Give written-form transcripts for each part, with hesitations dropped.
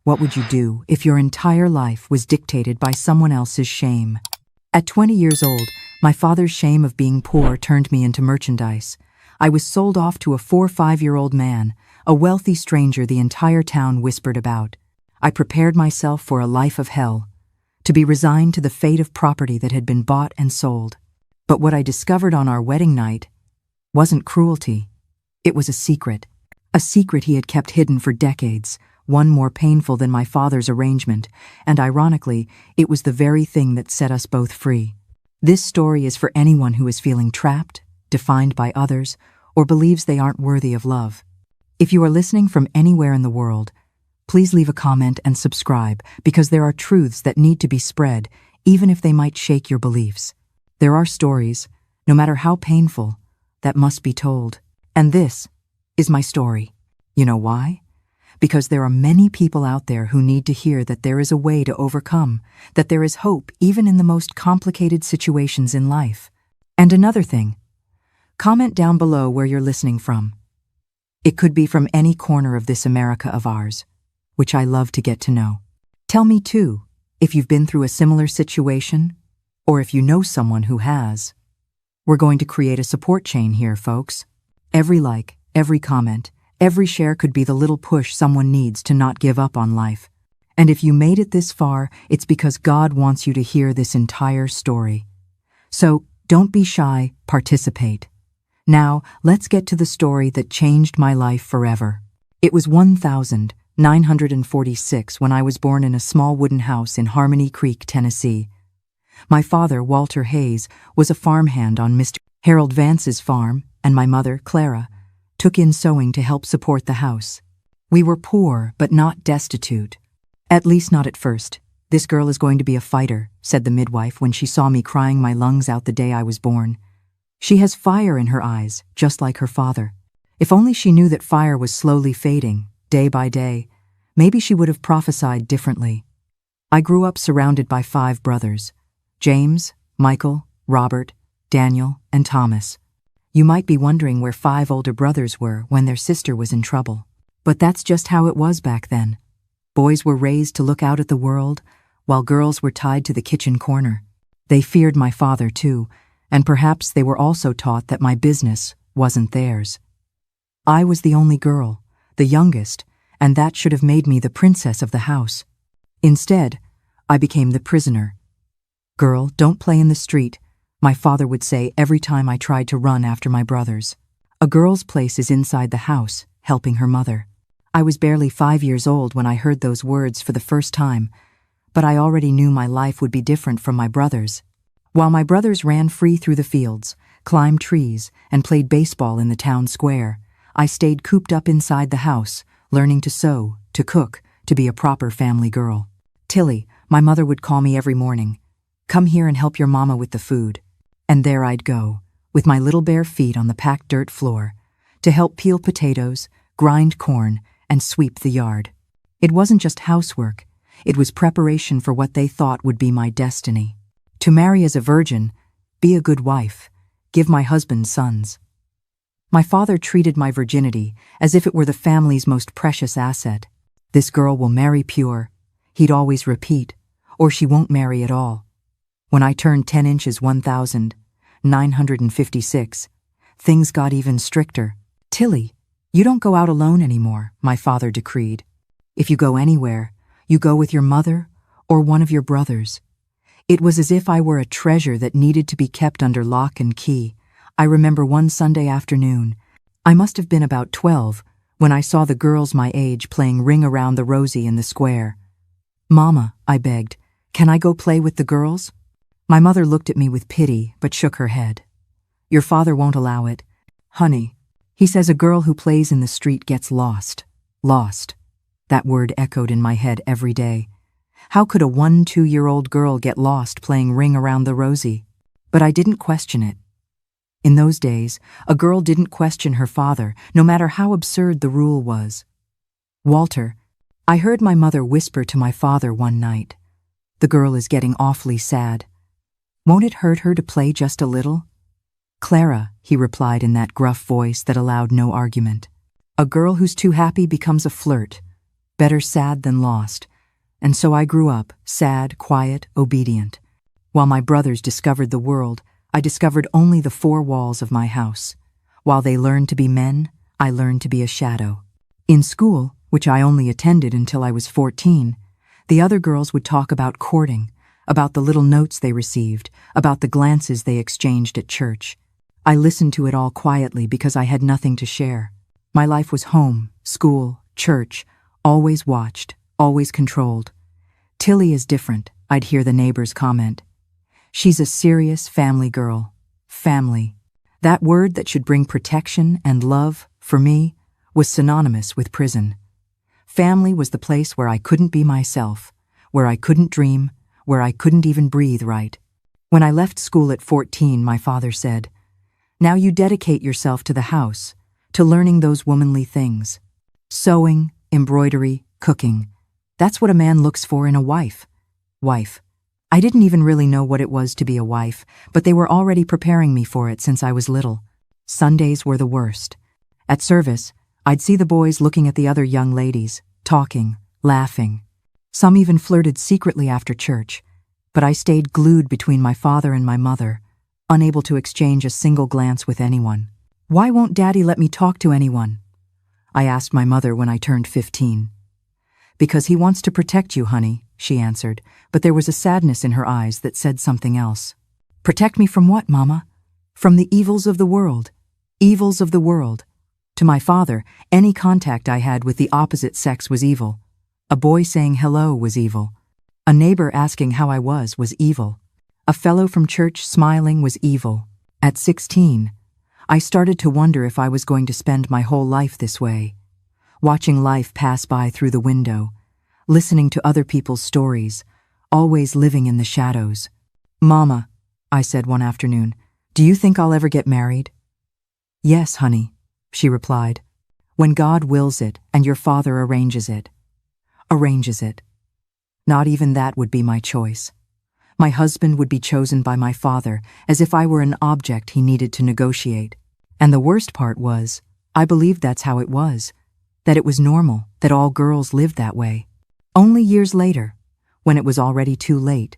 What would you do if your entire life was dictated by someone else's shame? At 20 years old, my father's shame of being poor turned me into merchandise. I was sold off to a 4-5-year-old man, a wealthy stranger the entire town whispered about. I prepared myself for a life of hell, to be resigned to the fate of property that had been bought and sold. But what I discovered on our wedding night wasn't cruelty. It was a secret he had kept hidden for decades, one more painful than my father's arrangement, and ironically, it was the very thing that set us both free. This story is for anyone who is feeling trapped, defined by others, or believes they aren't worthy of love. If you are listening from anywhere in the world, please leave a comment and subscribe, because there are truths that need to be spread, even if they might shake your beliefs. There are stories, no matter how painful, that must be told. And this is my story. You know why? Because there are many people out there who need to hear that there is a way to overcome, that there is hope even in the most complicated situations in life. And another thing, comment down below where you're listening from. It could be from any corner of this America of ours, which I love to get to know. Tell me too, if you've been through a similar situation, or if you know someone who has. We're going to create a support chain here, folks. Every like, every comment, every share could be the little push someone needs to not give up on life. And if you made it this far, it's because God wants you to hear this entire story. So don't be shy, participate. Now, let's get to the story that changed my life forever. It was 1946 when I was born in a small wooden house in Harmony Creek, Tennessee. My father, Walter Hayes, was a farmhand on Mr. Harold Vance's farm, and my mother, Clara, took in sewing to help support the house. We were poor, but not destitute. At least not at first. "This girl is going to be a fighter," said the midwife when she saw me crying my lungs out the day I was born. "She has fire in her eyes, just like her father." If only she knew that fire was slowly fading, day by day, maybe she would have prophesied differently. I grew up surrounded by 5 brothers: James, Michael, Robert, Daniel, and Thomas. You might be wondering where 5 older brothers were when their sister was in trouble. But that's just how it was back then. Boys were raised to look out at the world, while girls were tied to the kitchen corner. They feared my father too, and perhaps they were also taught that my business wasn't theirs. I was the only girl, the youngest, and that should have made me the princess of the house. Instead, I became the prisoner. "Girl, don't play in the street," my father would say every time I tried to run after my brothers. "A girl's place is inside the house, helping her mother." I was barely 5 years old when I heard those words for the first time, but I already knew my life would be different from my brothers. While my brothers ran free through the fields, climbed trees, and played baseball in the town square, I stayed cooped up inside the house, learning to sew, to cook, to be a proper family girl. "Tilly," my mother would call me every morning. "Come here and help your mama with the food." And there I'd go, with my little bare feet on the packed dirt floor, to help peel potatoes, grind corn, and sweep the yard. It wasn't just housework, it was preparation for what they thought would be my destiny. To marry as a virgin, be a good wife, give my husband sons. My father treated my virginity as if it were the family's most precious asset. "This girl will marry pure," he'd always repeat, "or she won't marry at all." When I turned 10 inches 1956, things got even stricter. "Tilly, you don't go out alone anymore," my father decreed. "If you go anywhere, you go with your mother or one of your brothers." It was as if I were a treasure that needed to be kept under lock and key. I remember one Sunday afternoon, I must have been about 12, when I saw the girls my age playing Ring Around the Rosie in the square. "Mama," I begged, "can I go play with the girls?" My mother looked at me with pity but shook her head. "Your father won't allow it. Honey, he says a girl who plays in the street gets lost." Lost. That word echoed in my head every day. How could a 1-2-year-old girl get lost playing Ring Around the Rosie? But I didn't question it. In those days, a girl didn't question her father, no matter how absurd the rule was. "Walter," I heard my mother whisper to my father one night, "the girl is getting awfully sad. Won't it hurt her to play just a little?" "Clara," he replied in that gruff voice that allowed no argument. "A girl who's too happy becomes a flirt. Better sad than lost. And so I grew up, sad, quiet, obedient. While my brothers discovered the world, I discovered only the four walls of my house. While they learned to be men, I learned to be a shadow. In school, which I only attended until I was 14, the other girls would talk about courting, about the little notes they received, about the glances they exchanged at church. I listened to it all quietly because I had nothing to share. My life was home, school, church, always watched, always controlled. Tilly is different, I'd hear the neighbors comment. She's a serious family girl. Family. That word that should bring protection and love, for me, was synonymous with prison. Family was the place where I couldn't be myself, where I couldn't dream, where I couldn't even breathe right. When I left school at 14, my father said, "Now you dedicate yourself to the house, to learning those womanly things. Sewing, embroidery, cooking. That's what a man looks for in a wife." Wife. I didn't even really know what it was to be a wife, but they were already preparing me for it since I was little. Sundays were the worst. At service, I'd see the boys looking at the other young ladies, talking, laughing. Some even flirted secretly after church, but I stayed glued between my father and my mother, unable to exchange a single glance with anyone. "Why won't Daddy let me talk to anyone?" I asked my mother when I turned 15. "Because he wants to protect you, honey," she answered, but there was a sadness in her eyes that said something else. "Protect me from what, Mama?" "From the evils of the world. Evils of the world." To my father, any contact I had with the opposite sex was evil. A boy saying hello was evil. A neighbor asking how I was evil. A fellow from church smiling was evil. At 16, I started to wonder if I was going to spend my whole life this way, watching life pass by through the window, listening to other people's stories, always living in the shadows. "Mama," I said one afternoon, "do you think I'll ever get married?" "Yes, honey," she replied. "When God wills it and your father arranges it." Arranges it. Not even that would be my choice. My husband would be chosen by my father as if I were an object he needed to negotiate. And the worst part was, I believed that's how it was, that it was normal, that all girls lived that way. Only years later, when it was already too late,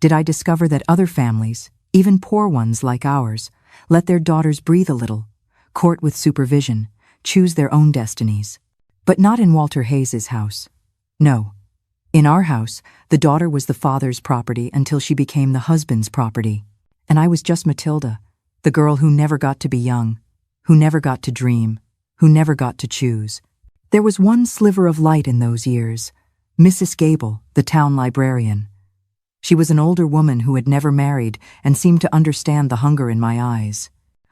did I discover that other families, even poor ones like ours, let their daughters breathe a little, court with supervision, choose their own destinies. But not in Walter Hayes's house. No. In our house, the daughter was the father's property until she became the husband's property. And I was just Matilda, the girl who never got to be young, who never got to dream, who never got to choose. There was one sliver of light in those years, Mrs. Gable, the town librarian. She was an older woman who had never married and seemed to understand the hunger in my eyes.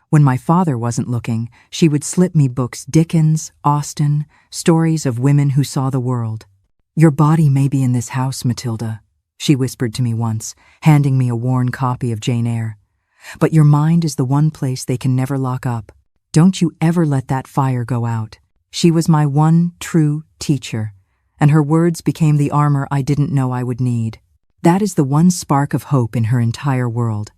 When my father wasn't looking, she would slip me books, Dickens, Austen, stories of women who saw the world. "Your body may be in this house, Matilda," she whispered to me once, handing me a worn copy of Jane Eyre. "But your mind is the one place they can never lock up. Don't you ever let that fire go out." She was my one true teacher, and her words became the armor I didn't know I would need. That is the one spark of hope in her entire world.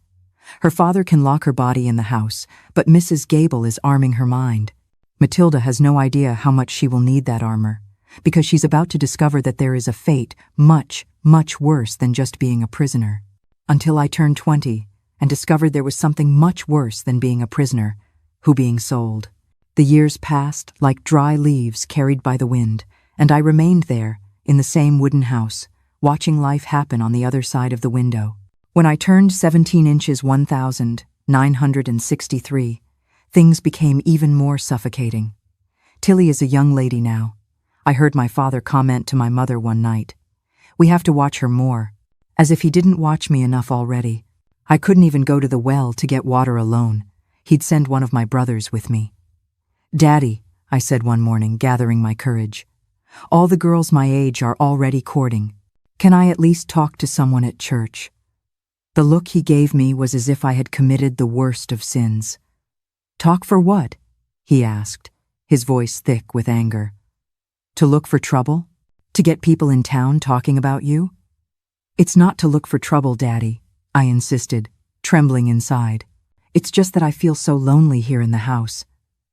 Her father can lock her body in the house, but Mrs. Gable is arming her mind. Matilda has no idea how much she will need that armor, because she's about to discover that there is a fate much, much worse than just being a prisoner. Until I turned 20 and discovered there was something much worse than being a prisoner, who being sold. The years passed like dry leaves carried by the wind, and I remained there, in the same wooden house, watching life happen on the other side of the window. When I turned 17 inches 1,963, things became even more suffocating. Tilly is a young lady now. I heard my father comment to my mother one night, "We have to watch her more," as if he didn't watch me enough already. I couldn't even go to the well to get water alone. He'd send one of my brothers with me. "Daddy," I said one morning, gathering my courage, "all the girls my age are already courting. Can I at least talk to someone at church?" The look he gave me was as if I had committed the worst of sins. "Talk for what?" he asked, his voice thick with anger. "To look for trouble? To get people in town talking about you?" "It's not to look for trouble, Daddy," I insisted, trembling inside. "It's just that I feel so lonely here in the house."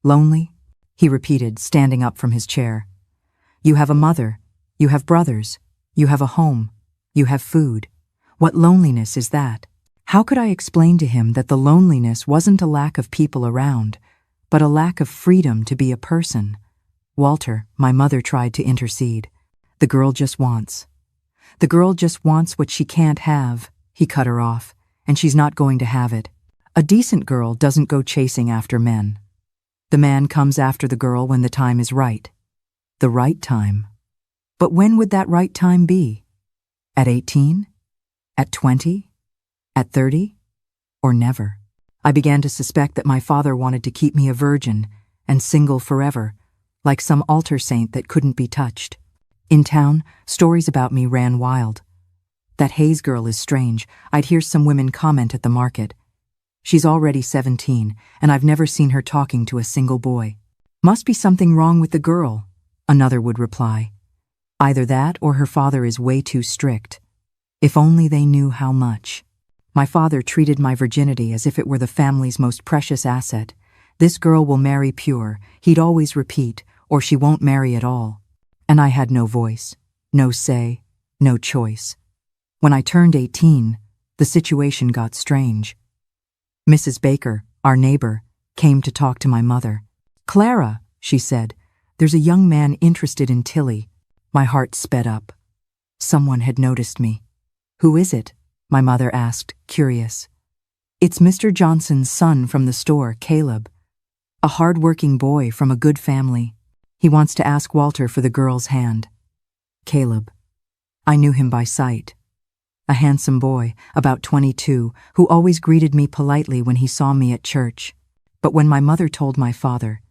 "Lonely?" he repeated, standing up from his chair. "You have a mother, You have brothers. You have a home. You have food. What loneliness is that? How could I explain to him that the loneliness wasn't a lack of people around, but a lack of freedom to be a person? Walter, my mother tried to intercede. The girl just wants. The girl just wants what she can't have, he cut her off, and she's not going to have it. A decent girl doesn't go chasing after men. The man comes after the girl when the time is right. The right time. But when would that right time be? At 18? At 20? At 30? Or never? I began to suspect that my father wanted to keep me a virgin and single forever, like some altar saint that couldn't be touched. In town, stories about me ran wild. That Hayes girl is strange. I'd hear some women comment at the market. She's already 17, and I've never seen her talking to a single boy. Must be something wrong with the girl, another would reply. Either that or her father is way too strict. If only they knew how much. My father treated my virginity as if it were the family's most precious asset. This girl will marry pure, he'd always repeat, or she won't marry at all. And I had no voice, no say, no choice. When I turned 18, the situation got strange. Mrs. Baker, our neighbor, came to talk to my mother. "Clara," she said, "there's a young man interested in Tilly." My heart sped up. Someone had noticed me. "Who is it?" my mother asked, curious. "It's Mr. Johnson's son from the store, Caleb. A hard-working boy from a good family. He wants to ask Walter for the girl's hand." Caleb. I knew him by sight. A handsome boy, about 22, who always greeted me politely when he saw me at church. But when my mother told my father,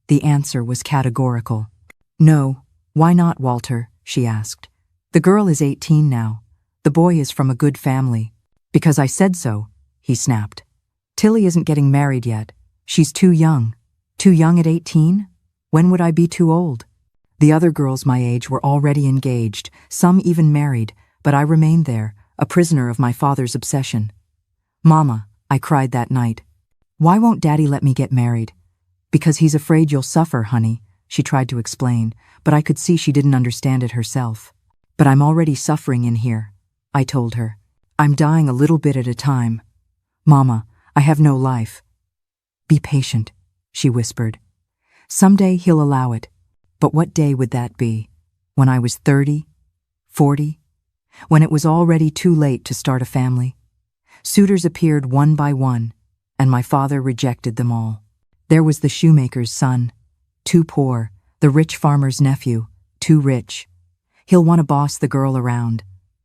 the answer was categorical. "No, why not, Walter?" she asked. "The girl is 18 now. The boy is from a good family." "Because I said so," he snapped. "Tilly isn't getting married yet. She's too young." "Too young at 18? When would I be too old?" The other girls my age were already engaged, some even married, but I remained there, a prisoner of my father's obsession. "Mama," I cried that night, "why won't Daddy let me get married?" "Because he's afraid you'll suffer, honey," she tried to explain, but I could see she didn't understand it herself. "But I'm already suffering in here," I told her. "I'm dying a little bit at a time. Mama, I have no life." "Be patient," she whispered. "Someday he'll allow it. But what day would that be? When I was 30? 40? When it was already too late to start a family? Suitors appeared one by one, and my father rejected them all. There was the shoemaker's son, too poor, the rich farmer's nephew, too rich. He'll want to boss the girl around.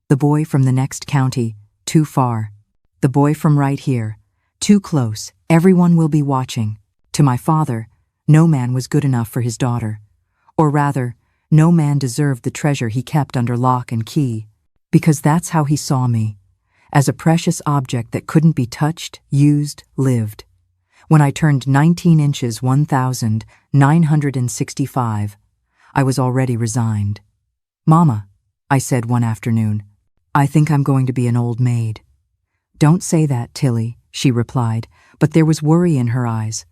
The boy from the next county, too far. The boy from right here, too close, everyone will be watching. To my father, no man was good enough for his daughter. Or rather, no man deserved the treasure he kept under lock and key. Because that's how he saw me, as a precious object that couldn't be touched, used, lived. When I turned 19 inches 1,965, I was already resigned. "Mama," I said one afternoon, "I think I'm going to be an old maid." "Don't say that, Tilly," she replied, but there was worry in her eyes.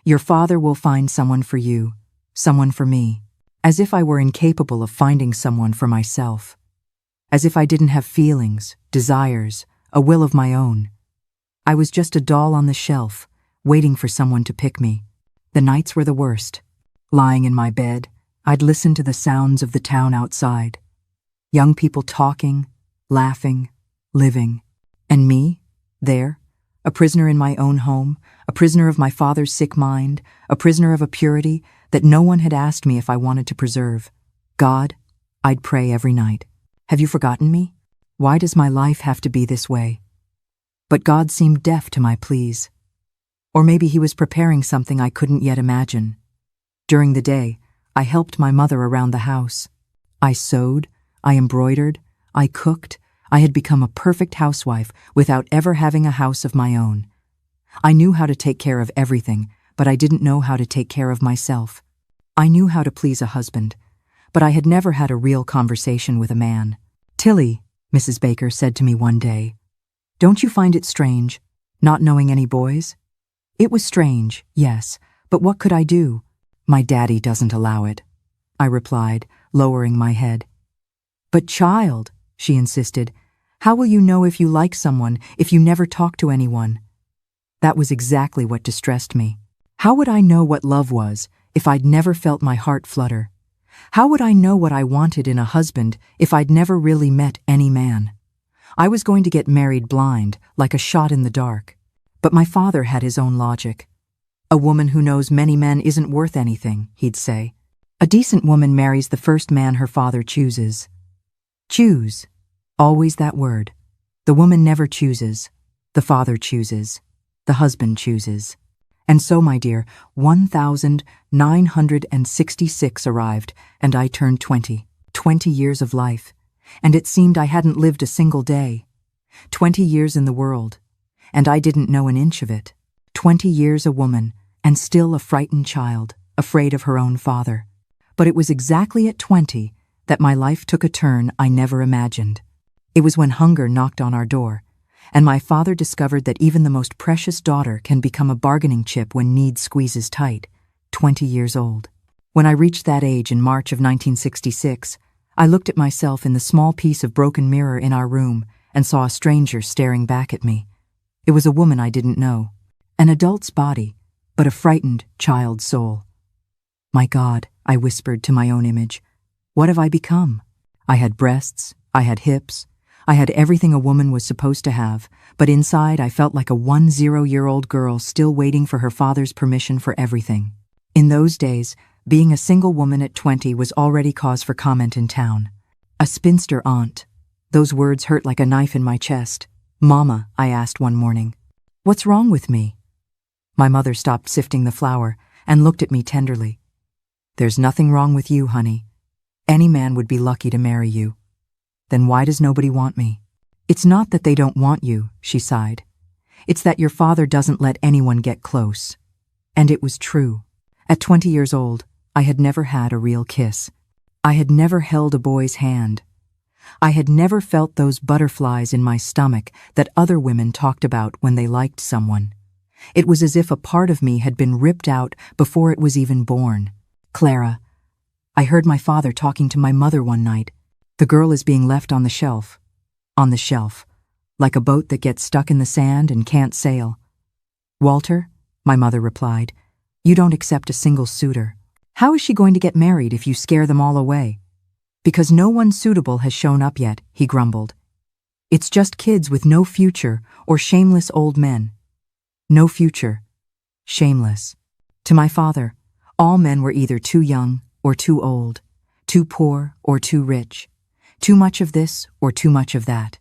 "Your father will find someone for you, someone for me," as if I were incapable of finding someone for myself. As if I didn't have feelings, desires, a will of my own. I was just a doll on the shelf, waiting for someone to pick me. The nights were the worst. Lying in my bed, I'd listen to the sounds of the town outside. Young people talking, laughing, living. And me, there, a prisoner in my own home, a prisoner of my father's sick mind, a prisoner of a purity that no one had asked me if I wanted to preserve. God, I'd pray every night. Have you forgotten me? Why does my life have to be this way? But God seemed deaf to my pleas. Or maybe he was preparing something I couldn't yet imagine. During the day, I helped my mother around the house. I sewed, I embroidered, I cooked. I had become a perfect housewife without ever having a house of my own. I knew how to take care of everything, but I didn't know how to take care of myself. I knew how to please a husband, but I had never had a real conversation with a man. "Tilly," Mrs. Baker said to me one day, "don't you find it strange, not knowing any boys?" It was strange, yes, but what could I do? "My daddy doesn't allow it," I replied, lowering my head. But child, she insisted, how will you know if you like someone if you never talk to anyone? That was exactly what distressed me. How would I know what love was if I'd never felt my heart flutter? How would I know what I wanted in a husband if I'd never really met any man? I was going to get married blind, like a shot in the dark. But my father had his own logic. A woman who knows many men isn't worth anything, he'd say. A decent woman marries the first man her father chooses. Choose. Always that word. The woman never chooses. The father chooses. The husband chooses. And so, my dear, 1,966 arrived, and I turned 20. 20 years of life. And it seemed I hadn't lived a single day. 20 years in the world. And I didn't know an inch of it. 20 years a woman, and still a frightened child, afraid of her own father. But it was exactly at 20 that my life took a turn I never imagined. It was when hunger knocked on our door, and my father discovered that even the most precious daughter can become a bargaining chip when need squeezes tight. 20 years old. When I reached that age in March of 1966, I looked at myself in the small piece of broken mirror in our room and saw a stranger staring back at me. It was a woman I didn't know. An adult's body, but a frightened child's soul. My God, I whispered to my own image. What have I become? I had breasts, I had hips, I had everything a woman was supposed to have, but inside I felt like a 10-year-old girl still waiting for her father's permission for everything. In those days, being a single woman at 20 was already cause for comment in town. A spinster aunt. Those words hurt like a knife in my chest. Mama, I asked one morning, what's wrong with me? My mother stopped sifting the flour and looked at me tenderly. There's nothing wrong with you, honey. Any man would be lucky to marry you. Then why does nobody want me? It's not that they don't want you, she sighed. It's that your father doesn't let anyone get close. And it was true. At 20 years old, I had never had a real kiss. I had never held a boy's hand. I had never felt those butterflies in my stomach that other women talked about when they liked someone. It was as if a part of me had been ripped out before it was even born. Clara, I heard my father talking to my mother one night. The girl is being left on the shelf. On the shelf. Like a boat that gets stuck in the sand and can't sail. Walter, my mother replied, you don't accept a single suitor. How is she going to get married if you scare them all away? Because no one suitable has shown up yet, he grumbled. It's just kids with no future or shameless old men. No future. Shameless. To my father, all men were either too young or too old, too poor or too rich, too much of this or too much of that.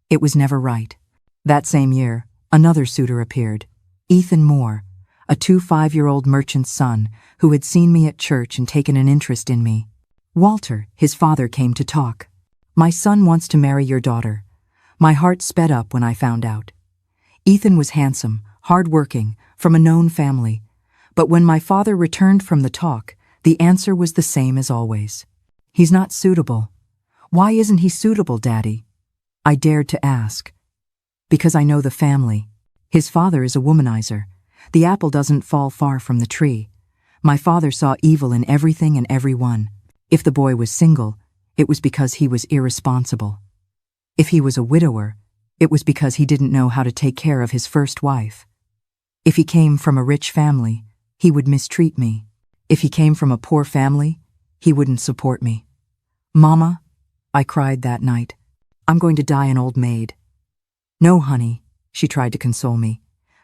It was never right. That same year, another suitor appeared, Ethan Moore, a 5-year-old merchant's son who had seen me at church and taken an interest in me. Walter, his father, came to talk. My son wants to marry your daughter. My heart sped up when I found out. Ethan was handsome, hard-working, from a known family. But when my father returned from the talk, the answer was the same as always. He's not suitable. Why isn't he suitable, Daddy? I dared to ask. Because I know the family. His father is a womanizer. The apple doesn't fall far from the tree. My father saw evil in everything and everyone. If the boy was single, it was because he was irresponsible. If he was a widower, it was because he didn't know how to take care of his first wife. If he came from a rich family, he would mistreat me. If he came from a poor family, he wouldn't support me. Mama, I cried that night, I'm going to die an old maid. No, honey, she tried to console me.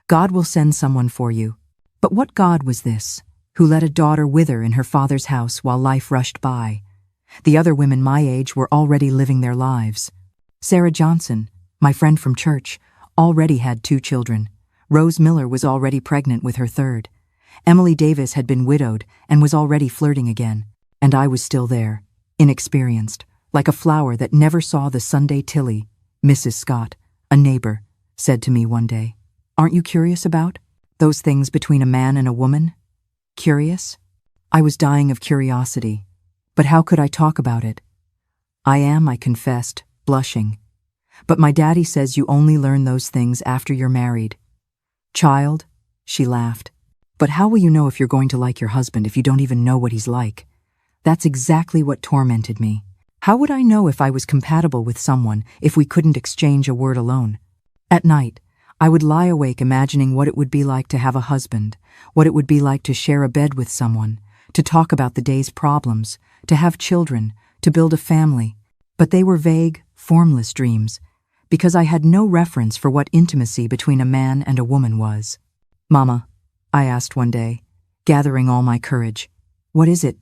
God will send someone for you. But what God was this, who let a daughter wither in her father's house while life rushed by? The other women my age were already living their lives. Sarah Johnson, my friend from church, already had 2 children. Rose Miller was already pregnant with her 3rd. Emily Davis had been widowed and was already flirting again. And I was still there, inexperienced, like a flower that never saw the Sunday Tilly. Mrs. Scott, a neighbor, said to me one day, "Aren't you curious about those things between a man and a woman?" Curious? I was dying of curiosity, but how could I talk about it? I confessed, blushing. But my daddy says you only learn those things after you're married. Child, she laughed. But how will you know if you're going to like your husband if you don't even know what he's like? That's exactly what tormented me. How would I know if I was compatible with someone if we couldn't exchange a word alone? At night, I would lie awake imagining what it would be like to have a husband, what it would be like to share a bed with someone, to talk about the day's problems, to have children, to build a family. But they were vague, formless dreams, because I had no reference for what intimacy between a man and a woman was. "Mama," I asked one day, gathering all my courage, "what is it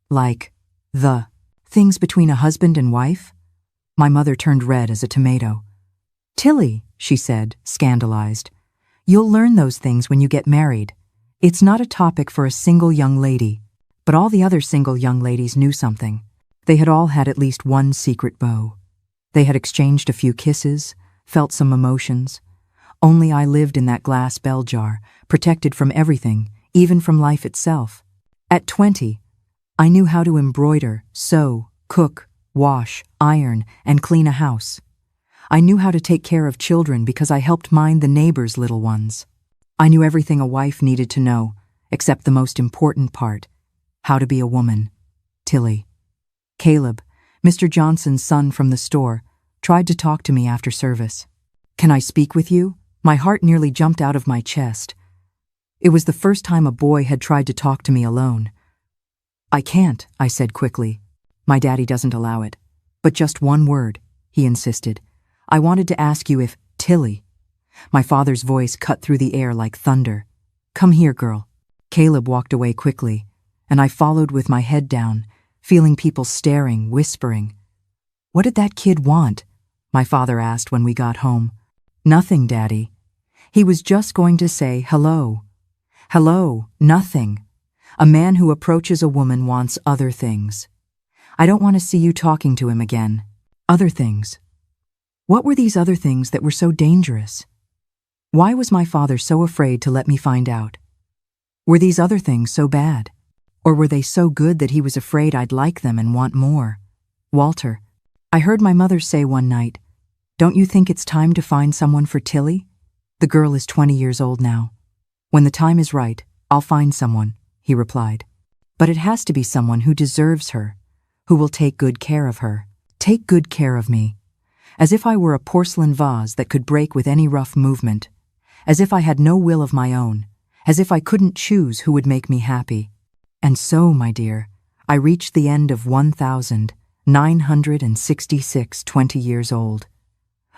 like the things between a husband and wife?" My mother turned red as a tomato. "Tilly," she said, scandalized, "you'll learn those things when you get married. It's not a topic for a single young lady." But all the other single young ladies knew something. They had all had at least one secret beau. They had exchanged a few kisses, felt some emotions. Only I lived in that glass bell jar, protected from everything, even from life itself. At 20, I knew how to embroider, sew, cook, wash, iron, and clean a house. I knew how to take care of children because I helped mind the neighbors' little ones. I knew everything a wife needed to know, except the most important part: how to be a woman. Tilly. Caleb, Mr. Johnson's son from the store, tried to talk to me after service. "Can I speak with you?" My heart nearly jumped out of my chest. It was the first time a boy had tried to talk to me alone. "I can't," I said quickly. "My daddy doesn't allow it." "But just one word," he insisted. "I wanted to ask you if Tilly." My father's voice cut through the air like thunder. "Come here, girl." Caleb walked away quickly, and I followed with my head down, feeling people staring, whispering. "What did that kid want?" my father asked when we got home. "Nothing, Daddy. He was just going to say hello." "Hello, nothing. A man who approaches a woman wants other things. I don't want to see you talking to him again." Other things. What were these other things that were so dangerous? Why was my father so afraid to let me find out? Were these other things so bad? Or were they so good that he was afraid I'd like them and want more? "Walter," I heard my mother say one night, "don't you think it's time to find someone for Tilly? The girl is 20 years old now." "When the time is right, I'll find someone," he replied. "But it has to be someone who deserves her, who will take good care of her, take good care of me. As if I were a porcelain vase that could break with any rough movement, as if I had no will of my own, as if I couldn't choose who would make me happy." And so, my dear, I reached the end of 1,966 20 years old.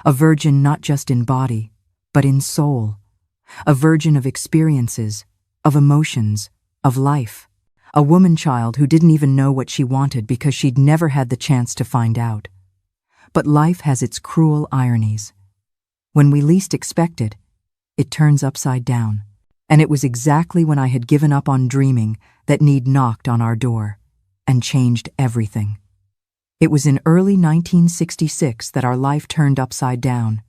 A virgin not just in body, but in soul. A virgin of experiences, of emotions, of life. A woman child who didn't even know what she wanted because she'd never had the chance to find out. But life has its cruel ironies. When we least expect it, it turns upside down. And it was exactly when I had given up on dreaming that need knocked on our door and changed everything. It was in early 1966 that our life turned upside down.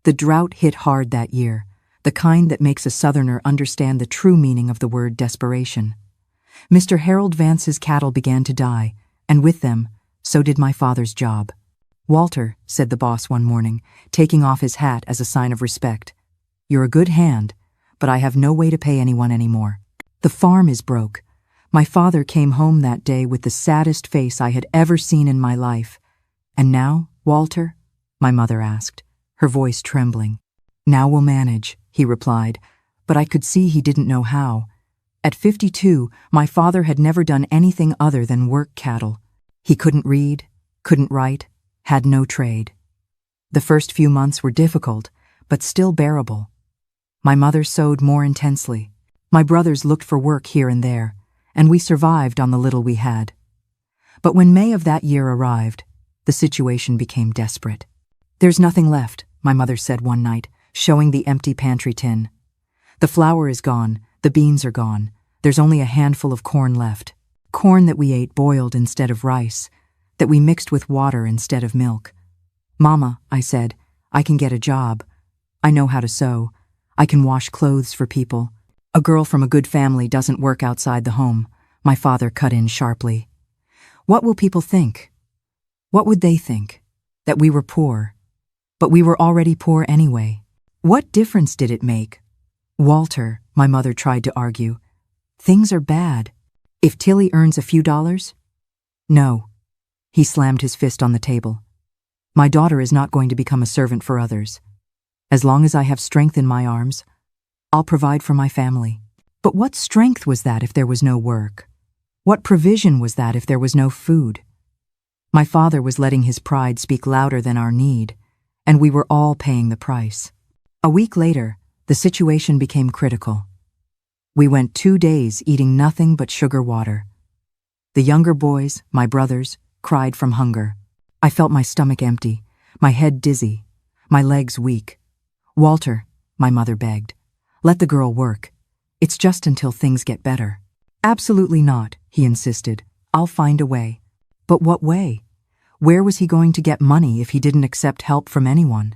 The drought hit hard that year, the kind that makes a Southerner understand the true meaning of the word desperation. Mr. Harold Vance's cattle began to die, and with them, so did my father's job. "Walter," said the boss one morning, taking off his hat as a sign of respect, "you're a good hand, but I have no way to pay anyone anymore. The farm is broke." My father came home that day with the saddest face I had ever seen in my life. "And now, Walter?" my mother asked, her voice trembling. "Now we'll manage," he replied, but I could see he didn't know how. At 52, my father had never done anything other than work cattle. He couldn't read, couldn't write, had no trade. The first few months were difficult, but still bearable. My mother sewed more intensely. My brothers looked for work here and there, and we survived on the little we had. But when May of that year arrived, the situation became desperate. "There's nothing left," my mother said one night, showing the empty pantry tin. "The flour is gone, the beans are gone, there's only a handful of corn left. Corn that we ate boiled instead of rice, that we mixed with water instead of milk." "Mama," I said, "I can get a job. I know how to sew. I can wash clothes for people." "A girl from a good family doesn't work outside the home," my father cut in sharply. "What will people think? What would they think? That we were poor. But we were already poor anyway. What difference did it make?" "Walter," my mother tried to argue, "things are bad. If Tilly earns a few dollars?" "No. He slammed his fist on the table. My daughter is not going to become a servant for others. As long as I have strength in my arms, I'll provide for my family. But what strength was that if there was no work? What provision was that if there was no food? My father was letting his pride speak louder than our need, and we were all paying the price. A week later, the situation became critical. We went 2 days eating nothing but sugar water. The younger boys, my brothers, cried from hunger. I felt my stomach empty, my head dizzy, my legs weak. "Walter," my mother begged, "let the girl work. It's just until things get better." "Absolutely not," he insisted. "I'll find a way." But what way? Where was he going to get money if he didn't accept help from anyone?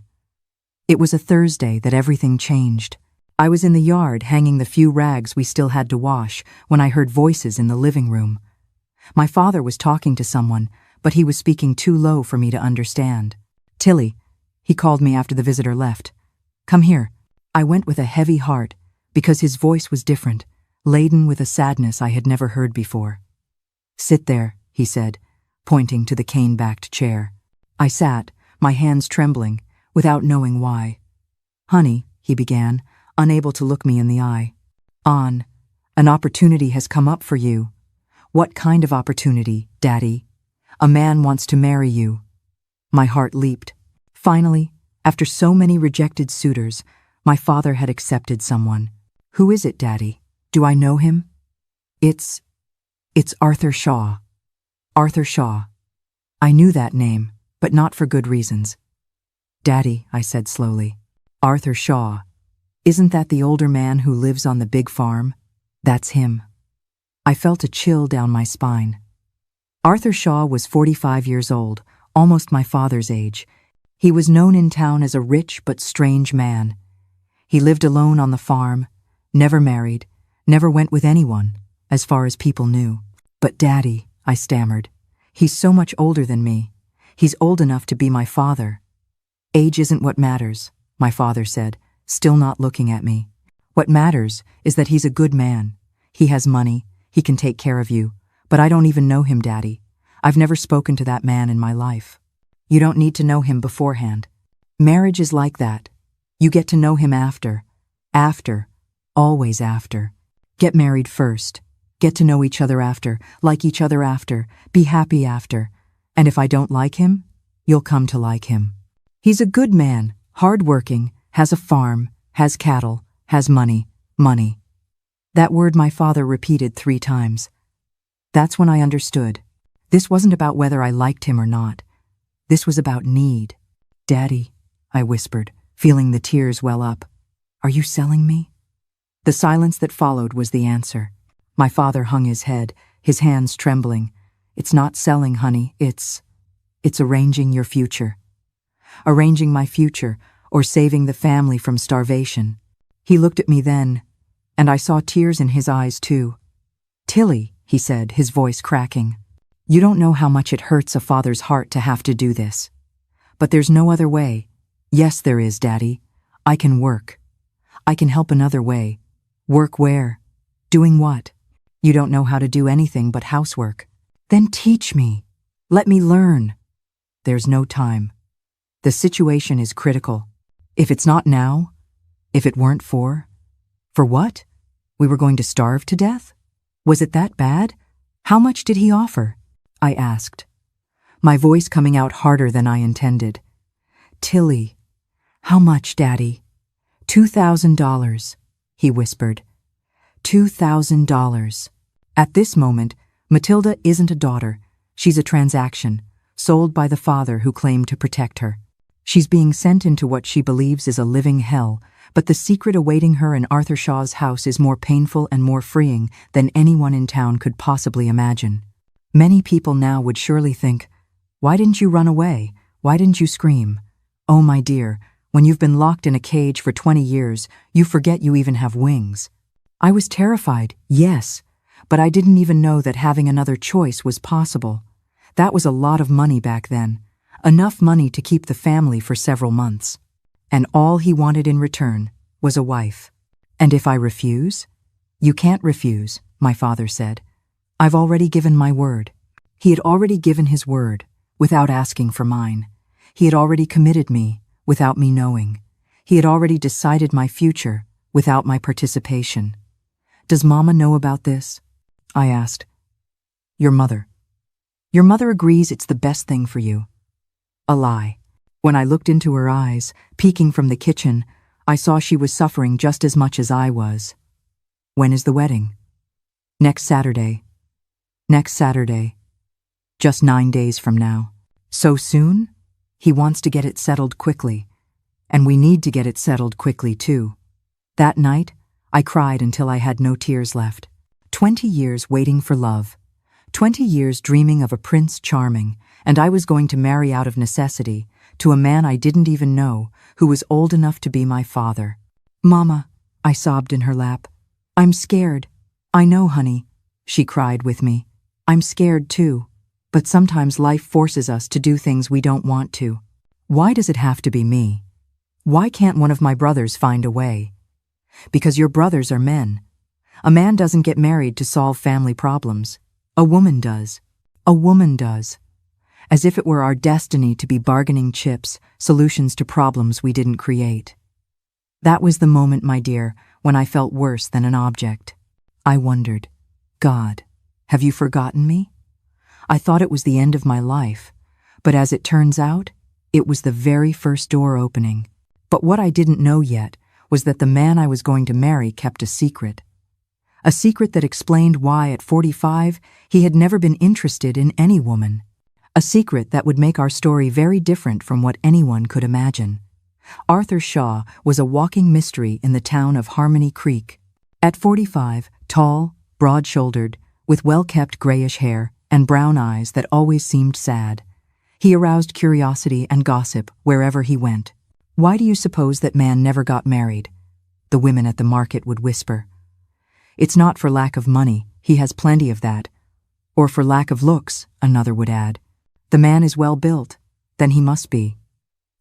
It was a Thursday that everything changed. I was in the yard hanging the few rags we still had to wash when I heard voices in the living room. My father was talking to someone, but he was speaking too low for me to understand. "Tilly," he called me after the visitor left. "Come here." I went with a heavy heart because his voice was different, laden with a sadness I had never heard before. "Sit there," he said, pointing to the cane-backed chair. I sat, my hands trembling, without knowing why. "Honey," he began, unable to look me in the eye. An opportunity has come up for you." "What kind of opportunity, Daddy?" "A man wants to marry you." My heart leaped. Finally, after so many rejected suitors, my father had accepted someone. "Who is it, Daddy? Do I know him?" It's Arthur Shaw." Arthur Shaw. I knew that name, but not for good reasons. "Daddy," I said slowly, "Arthur Shaw. Isn't that the older man who lives on the big farm? That's him." I felt a chill down my spine. Arthur Shaw was 45 years old, almost my father's age. He was known in town as a rich but strange man. He lived alone on the farm, never married, never went with anyone, as far as people knew. "But Daddy," I stammered, "he's so much older than me. He's old enough to be my father." "Age isn't what matters," my father said, still not looking at me. "What matters is that he's a good man. He has money, he can take care of you, but I don't even know him, Daddy. I've never spoken to that man in my life." "You don't need to know him beforehand. Marriage is like that. You get to know him after. After. Always after. Get married first. Get to know each other after, like each other after, be happy after. And if I don't like him, you'll come to like him. He's a good man, hard-working, has a farm, has cattle, has money, money." That word my father repeated 3 times. That's when I understood. This wasn't about whether I liked him or not. This was about need. "Daddy," I whispered, feeling the tears well up, "are you selling me?" The silence that followed was the answer. My father hung his head, his hands trembling. "It's not selling, honey, it's arranging your future. Arranging my future, or saving the family from starvation." He looked at me then, and I saw tears in his eyes too. "Tilly," he said, his voice cracking, "you don't know how much it hurts a father's heart to have to do this. But there's no other way. Yes, there is, Daddy. I can work. I can help another way. Work where? Doing what? You don't know how to do anything but housework. Then teach me. Let me learn." "There's no time. The situation is critical. If it's not now, if it weren't for what? We were going to starve to death? Was it that bad? How much did he offer?" I asked, my voice coming out harder than I intended. "Tilly, how much, Daddy?" $2,000, he whispered. $2,000. At this moment, Matilda isn't a daughter. She's a transaction, sold by the father who claimed to protect her. She's being sent into what she believes is a living hell, but the secret awaiting her in Arthur Shaw's house is more painful and more freeing than anyone in town could possibly imagine. Many people now would surely think, "Why didn't you run away? Why didn't you scream?" Oh, my dear, when you've been locked in a cage for 20 years, you forget you even have wings. I was terrified, yes, but I didn't even know that having another choice was possible. That was a lot of money back then, enough money to keep the family for several months. And all he wanted in return was a wife. "And if I refuse?" "You can't refuse," my father said. "I've already given my word." He had already given his word, without asking for mine. He had already committed me, without me knowing. He had already decided my future, without my participation. Does Mama know about this? I asked. Your mother. Your mother agrees it's the best thing for you. A lie. When I looked into her eyes, peeking from the kitchen, I saw she was suffering just as much as I was. When is the wedding? Next Saturday. Next Saturday. Just 9 days from now. So soon? He wants to get it settled quickly. And we need to get it settled quickly, too. That night, I cried until I had no tears left. 20 years waiting for love. 20 years dreaming of a Prince Charming, and I was going to marry out of necessity to a man I didn't even know, who was old enough to be my father. Mama, I sobbed in her lap. I'm scared. I know, honey, she cried with me. I'm scared too, but sometimes life forces us to do things we don't want to. Why does it have to be me? Why can't one of my brothers find a way? Because your brothers are men. A man doesn't get married to solve family problems. A woman does. A woman does. As if it were our destiny to be bargaining chips, solutions to problems we didn't create. That was the moment, my dear, when I felt worse than an object. I wondered, God, have you forgotten me? I thought it was the end of my life, but as it turns out, it was the very first door opening. But what I didn't know yet was that the man I was going to marry kept a secret. A secret that explained why at 45 he had never been interested in any woman. A secret that would make our story very different from what anyone could imagine. Arthur Shaw was a walking mystery in the town of Harmony Creek. At 45, tall, broad-shouldered, with well-kept grayish hair and brown eyes that always seemed sad, he aroused curiosity and gossip wherever he went. Why do you suppose that man never got married? The women at the market would whisper. It's not for lack of money, he has plenty of that. Or for lack of looks, another would add. The man is well built, then he must be.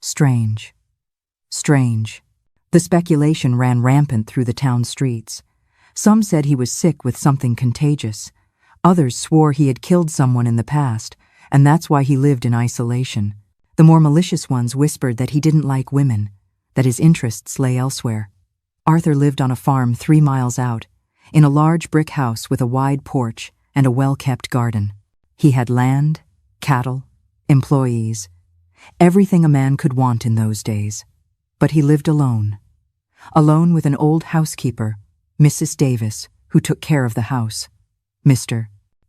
Strange. Strange. The speculation ran rampant through the town streets. Some said he was sick with something contagious. Others swore he had killed someone in the past, and that's why he lived in isolation. The more malicious ones whispered that he didn't like women, that his interests lay elsewhere. Arthur lived on a farm 3 miles out, in a large brick house with a wide porch and a well-kept garden. He had land, cattle, employees, everything a man could want in those days. But he lived alone. Alone with an old housekeeper, Mrs. Davis, who took care of the house. Mr.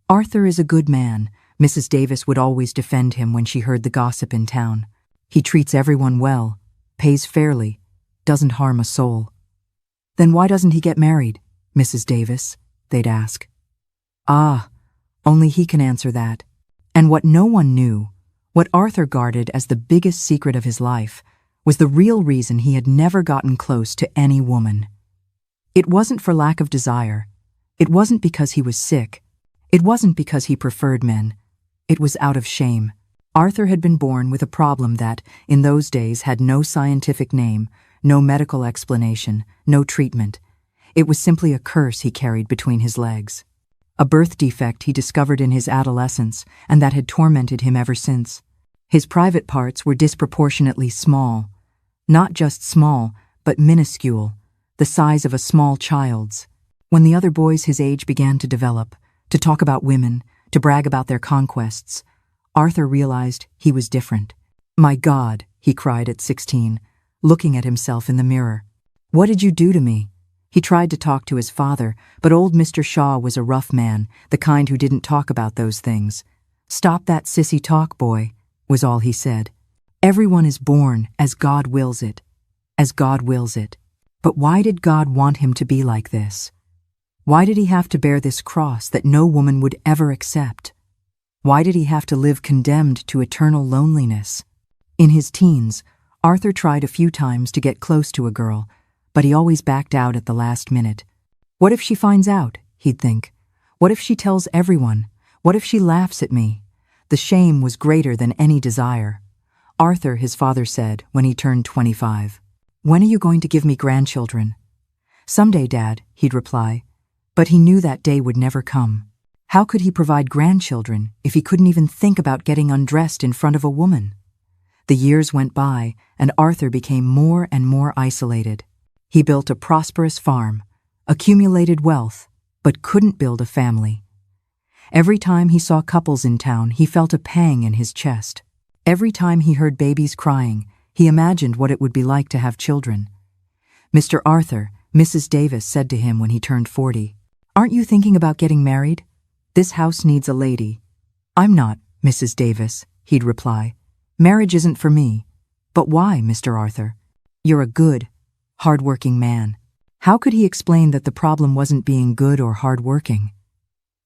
Arthur is a good man. Mrs. Davis would always defend him when she heard the gossip in town. He treats everyone well, pays fairly, doesn't harm a soul. Then why doesn't he get married, Mrs. Davis? They'd ask. Ah, only he can answer that. And what no one knew, what Arthur guarded as the biggest secret of his life, was the real reason he had never gotten close to any woman. It wasn't for lack of desire. It wasn't because he was sick. It wasn't because he preferred men. It was out of shame. Arthur had been born with a problem that, in those days, had no scientific name, no medical explanation, no treatment. It was simply a curse he carried between his legs. A birth defect he discovered in his adolescence, and that had tormented him ever since. His private parts were disproportionately small. Not just small, but minuscule, the size of a small child's. When the other boys his age began to develop, to talk about women, to brag about their conquests, Arthur realized he was different. My God, he cried at 16, looking at himself in the mirror. What did you do to me? He tried to talk to his father, but old Mr. Shaw was a rough man, the kind who didn't talk about those things. Stop that sissy talk, boy, was all he said. Everyone is born as God wills it. As God wills it. But why did God want him to be like this? Why did he have to bear this cross that no woman would ever accept? Why did he have to live condemned to eternal loneliness? In his teens, Arthur tried a few times to get close to a girl, but he always backed out at the last minute. What if she finds out, he'd think. What if she tells everyone? What if she laughs at me? The shame was greater than any desire. Arthur, his father said when he turned 25. When are you going to give me grandchildren? Someday, Dad, he'd reply. But he knew that day would never come. How could he provide grandchildren if he couldn't even think about getting undressed in front of a woman? The years went by, and Arthur became more and more isolated. He built a prosperous farm, accumulated wealth, but couldn't build a family. Every time he saw couples in town, he felt a pang in his chest. Every time he heard babies crying, he imagined what it would be like to have children. Mr. Arthur, Mrs. Davis said to him when he turned 40, "Aren't you thinking about getting married? This house needs a lady." "I'm not, Mrs. Davis," he'd reply. "Marriage isn't for me." "But why, Mr. Arthur? You're a good, hard-working man." How could he explain that the problem wasn't being good or hard-working?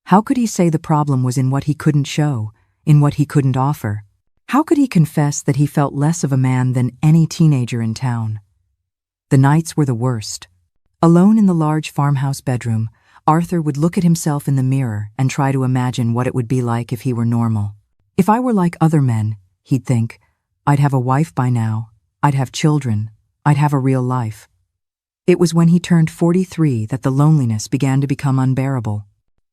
How could he say the problem was in what he couldn't show, in what he couldn't offer? How could he confess that he felt less of a man than any teenager in town? The nights were the worst. Alone in the large farmhouse bedroom, Arthur would look at himself in the mirror and try to imagine what it would be like if he were normal. If I were like other men, he'd think, I'd have a wife by now, I'd have children, I'd have a real life. It was when he turned 43 that the loneliness began to become unbearable.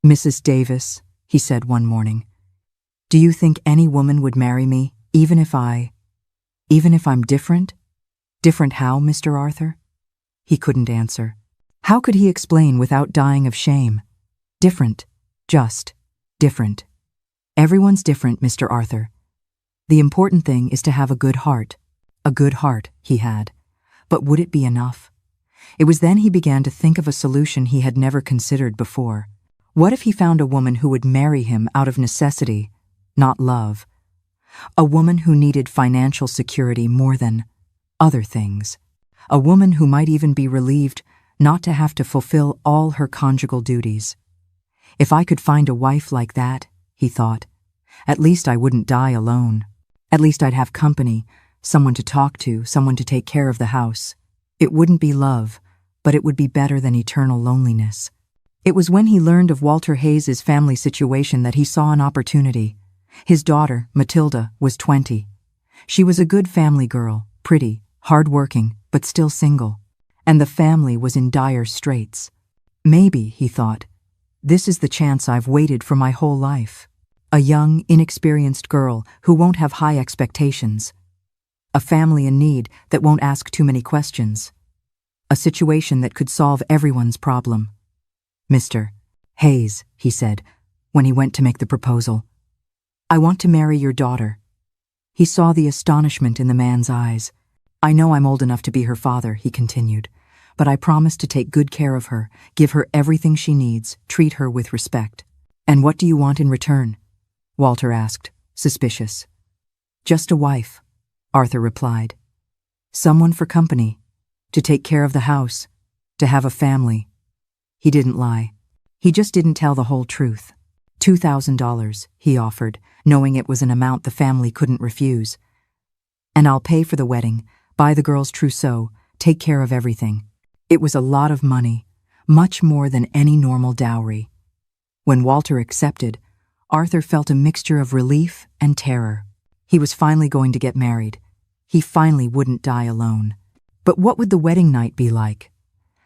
"Mrs. Davis," he said one morning, "do you think any woman would marry me, even if I'm different?" "Different how, Mr. Arthur?" He couldn't answer. How could he explain without dying of shame? Different. Just different. Everyone's different, Mr. Arthur. The important thing is to have a good heart. A good heart, he had. But would it be enough? It was then he began to think of a solution he had never considered before. What if he found a woman who would marry him out of necessity, not love? A woman who needed financial security more than other things. A woman who might even be relieved not to have to fulfill all her conjugal duties. If I could find a wife like that, he thought, at least I wouldn't die alone. At least I'd have company, someone to talk to, someone to take care of the house. It wouldn't be love, but it would be better than eternal loneliness. It was when he learned of Walter Hayes's family situation that he saw an opportunity. His daughter, Matilda, was 20. She was a good family girl, pretty, hard-working, but still single. And the family was in dire straits. Maybe, he thought, this is the chance I've waited for my whole life. A young, inexperienced girl who won't have high expectations. A family in need that won't ask too many questions. A situation that could solve everyone's problem. "Mr. Hayes," he said, when he went to make the proposal, "I want to marry your daughter." He saw the astonishment in the man's eyes. "I know I'm old enough to be her father," he continued, "but I promise to take good care of her, give her everything she needs, treat her with respect." "And what do you want in return?" Walter asked, suspicious. "Just a wife," Arthur replied. "Someone for company, to take care of the house, to have a family." He didn't lie. He just didn't tell the whole truth. $2,000, he offered, knowing it was an amount the family couldn't refuse. "And I'll pay for the wedding, buy the girl's trousseau, take care of everything." It was a lot of money, much more than any normal dowry. When Walter accepted, Arthur felt a mixture of relief and terror. He was finally going to get married. He finally wouldn't die alone. But what would the wedding night be like?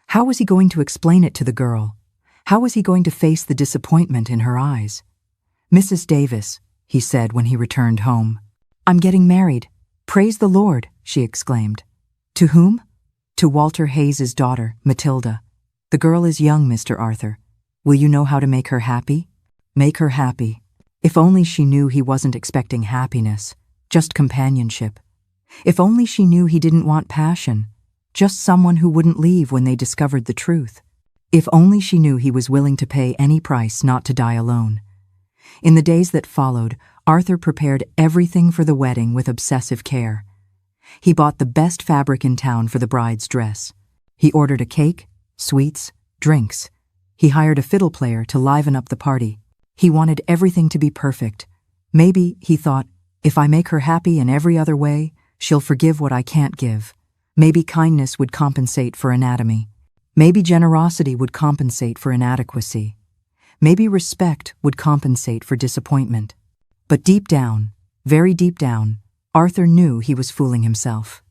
How was he going to explain it to the girl? How was he going to face the disappointment in her eyes? "Mrs. Davis," he said when he returned home. "I'm getting married. Praise the Lord," she exclaimed. "To whom?" "To Walter Hayes's daughter, Matilda. The girl is young, Mr. Arthur. Will you know how to make her happy?" Make her happy. If only she knew he wasn't expecting happiness, just companionship. If only she knew he didn't want passion, just someone who wouldn't leave when they discovered the truth. If only she knew he was willing to pay any price not to die alone. In the days that followed, Arthur prepared everything for the wedding with obsessive care. He bought the best fabric in town for the bride's dress. He ordered a cake, sweets, drinks. He hired a fiddle player to liven up the party. He wanted everything to be perfect. Maybe, he thought, if I make her happy in every other way, she'll forgive what I can't give. Maybe kindness would compensate for anatomy. Maybe generosity would compensate for inadequacy. Maybe respect would compensate for disappointment. But deep down, very deep down, Arthur knew he was fooling himself.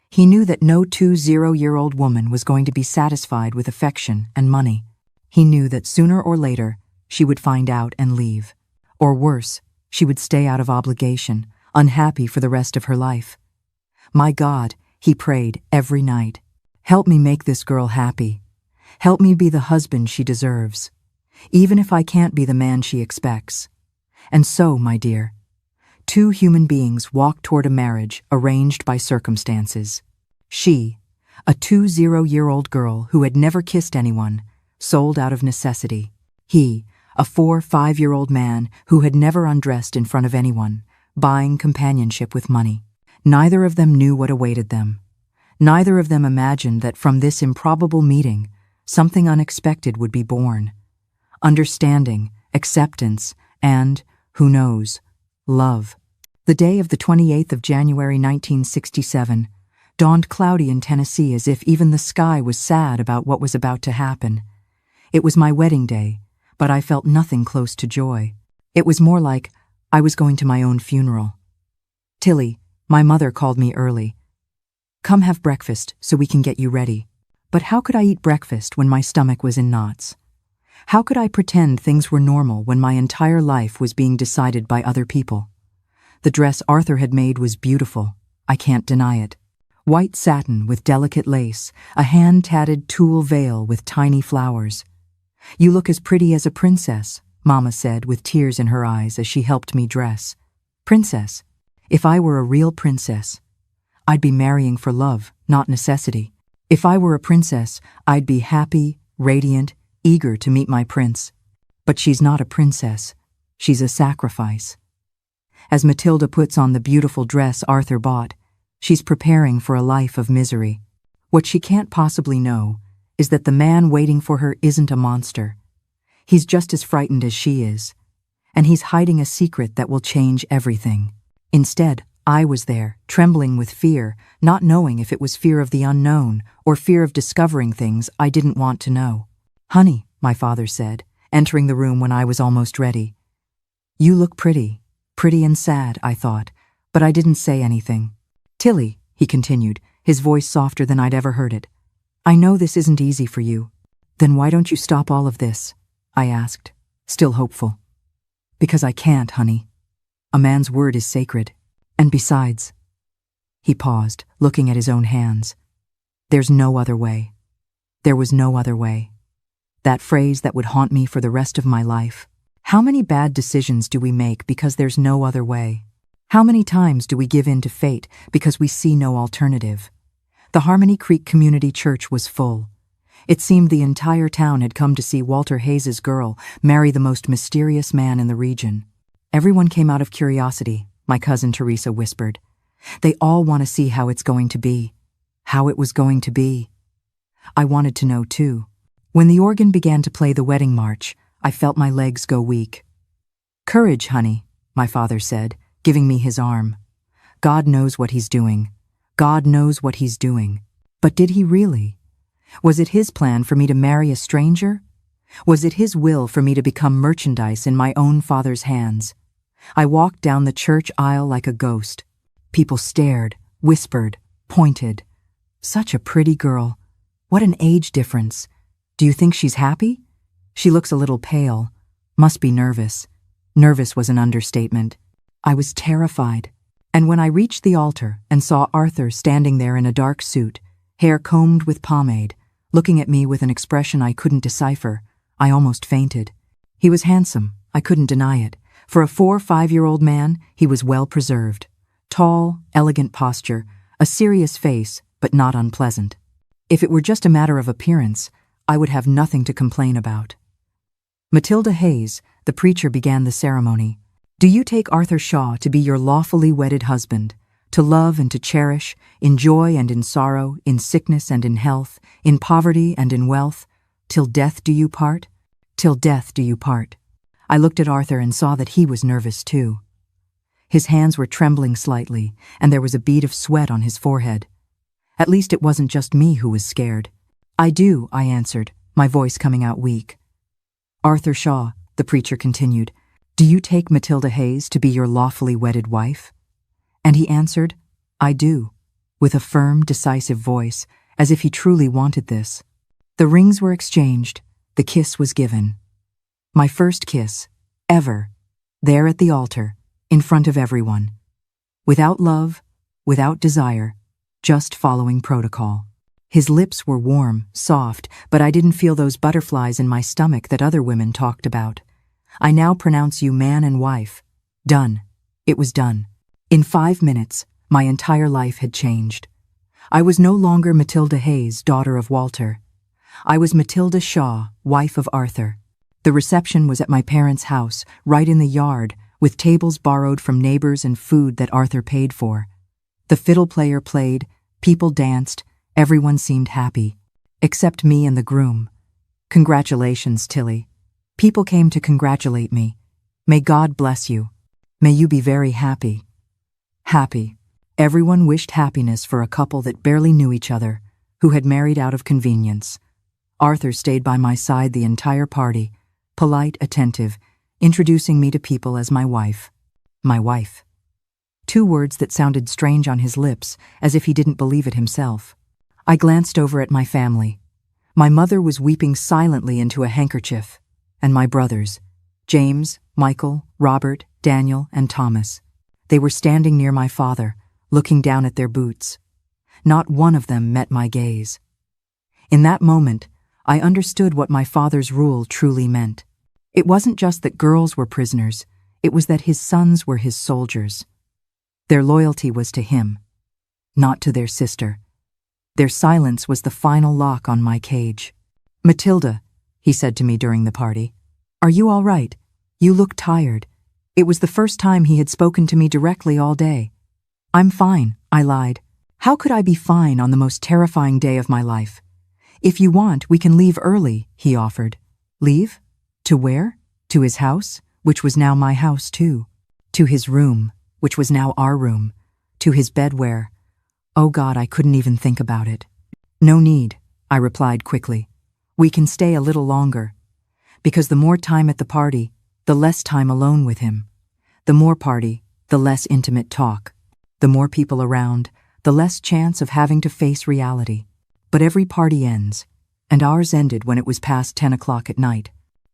He knew that no 20-year-old woman was going to be satisfied with affection and money. He knew that sooner or later, she would find out and leave. Or worse, she would stay out of obligation, unhappy for the rest of her life. My God, he prayed every night. Help me make this girl happy. Help me be the husband she deserves, even if I can't be the man she expects. And so, my dear, two human beings walked toward a marriage arranged by circumstances. She, a 20-year-old girl who had never kissed anyone, sold out of necessity. He, a 5-year-old man who had never undressed in front of anyone, buying companionship with money. Neither of them knew what awaited them. Neither of them imagined that from this improbable meeting, something unexpected would be born. Understanding, acceptance, and, who knows, love. The day of the 28th of January 1967 dawned cloudy in Tennessee, as if even the sky was sad about what was about to happen. It was my wedding day, but I felt nothing close to joy. It was more like I was going to my own funeral. Tilly, my mother, called me early. Come have breakfast so we can get you ready. But how could I eat breakfast when my stomach was in knots? How could I pretend things were normal when my entire life was being decided by other people? The dress Arthur had made was beautiful, I can't deny it. White satin with delicate lace, a hand-tatted tulle veil with tiny flowers. You look as pretty as a princess, Mama said with tears in her eyes as she helped me dress. Princess? If I were a real princess, I'd be marrying for love, not necessity. If I were a princess, I'd be happy, radiant, eager to meet my prince. But she's not a princess. She's a sacrifice. As Matilda puts on the beautiful dress Arthur bought, she's preparing for a life of misery. What she can't possibly know is that the man waiting for her isn't a monster. He's just as frightened as she is, and he's hiding a secret that will change everything. Instead, I was there, trembling with fear, not knowing if it was fear of the unknown or fear of discovering things I didn't want to know. Honey, my father said, entering the room when I was almost ready. You look pretty. Pretty and sad, I thought, but I didn't say anything. Tilly, he continued, his voice softer than I'd ever heard it. I know this isn't easy for you. Then why don't you stop all of this? I asked, still hopeful. Because I can't, honey. A man's word is sacred. And besides, he paused, looking at his own hands. There's no other way. There was no other way. That phrase that would haunt me for the rest of my life. How many bad decisions do we make because there's no other way? How many times do we give in to fate because we see no alternative? The Harmony Creek Community Church was full. It seemed the entire town had come to see Walter Hayes's girl marry the most mysterious man in the region. Everyone came out of curiosity, my cousin Teresa whispered. They all want to see how it's going to be. How it was going to be. I wanted to know too. When the organ began to play the wedding march, I felt my legs go weak. Courage, honey, my father said, giving me his arm. God knows what he's doing. God knows what he's doing. But did he really? Was it his plan for me to marry a stranger? Was it his will for me to become merchandise in my own father's hands? I walked down the church aisle like a ghost. People stared, whispered, pointed. Such a pretty girl. What an age difference. Do you think she's happy? She looks a little pale. Must be nervous. Nervous was an understatement. I was terrified. And when I reached the altar and saw Arthur standing there in a dark suit, hair combed with pomade, looking at me with an expression I couldn't decipher, I almost fainted. He was handsome, I couldn't deny it. For a 5-year-old man, he was well preserved. Tall, elegant posture, a serious face, but not unpleasant. If it were just a matter of appearance, I would have nothing to complain about. Matilda Hayes, the preacher, began the ceremony. Do you take Arthur Shaw to be your lawfully wedded husband, to love and to cherish, in joy and in sorrow, in sickness and in health, in poverty and in wealth, till death do you part? Till death do you part. I looked at Arthur and saw that he was nervous too. His hands were trembling slightly, and there was a bead of sweat on his forehead. At least it wasn't just me who was scared. I do, I answered, my voice coming out weak. Arthur Shaw, the preacher continued, do you take Matilda Hayes to be your lawfully wedded wife? And he answered, I do, with a firm, decisive voice, as if he truly wanted this. The rings were exchanged, the kiss was given. My first kiss, ever, there at the altar, in front of everyone. Without love, without desire, just following protocol. His lips were warm, soft, but I didn't feel those butterflies in my stomach that other women talked about. I now pronounce you man and wife. Done. It was done. In 5 minutes, my entire life had changed. I was no longer Matilda Hayes, daughter of Walter. I was Matilda Shaw, wife of Arthur. The reception was at my parents' house, right in the yard, with tables borrowed from neighbors and food that Arthur paid for. The fiddle player played, people danced, everyone seemed happy, except me and the groom. Congratulations, Tilly. People came to congratulate me. May God bless you. May you be very happy. Happy. Everyone wished happiness for a couple that barely knew each other, who had married out of convenience. Arthur stayed by my side the entire party, polite, attentive, introducing me to people as my wife. My wife. 2 words that sounded strange on his lips, as if he didn't believe it himself. I glanced over at my family. My mother was weeping silently into a handkerchief, and my brothers, James, Michael, Robert, Daniel, and Thomas. They were standing near my father, looking down at their boots. Not one of them met my gaze. In that moment, I understood what my father's rule truly meant. It wasn't just that girls were prisoners, it was that his sons were his soldiers. Their loyalty was to him, not to their sister. Their silence was the final lock on my cage. "Matilda," he said to me during the party, "are you all right? You look tired." It was the first time he had spoken to me directly all day. "I'm fine," I lied. How could I be fine on the most terrifying day of my life? "If you want, we can leave early," he offered. Leave? To where? To his house, which was now my house too. To his room, which was now our room. To his bed where... Oh God, I couldn't even think about it. "No need," I replied quickly. "We can stay a little longer." Because the more time at the party, the less time alone with him. The more party, the less intimate talk. The more people around, the less chance of having to face reality. But every party ends, and ours ended when it was past 10 o'clock at night.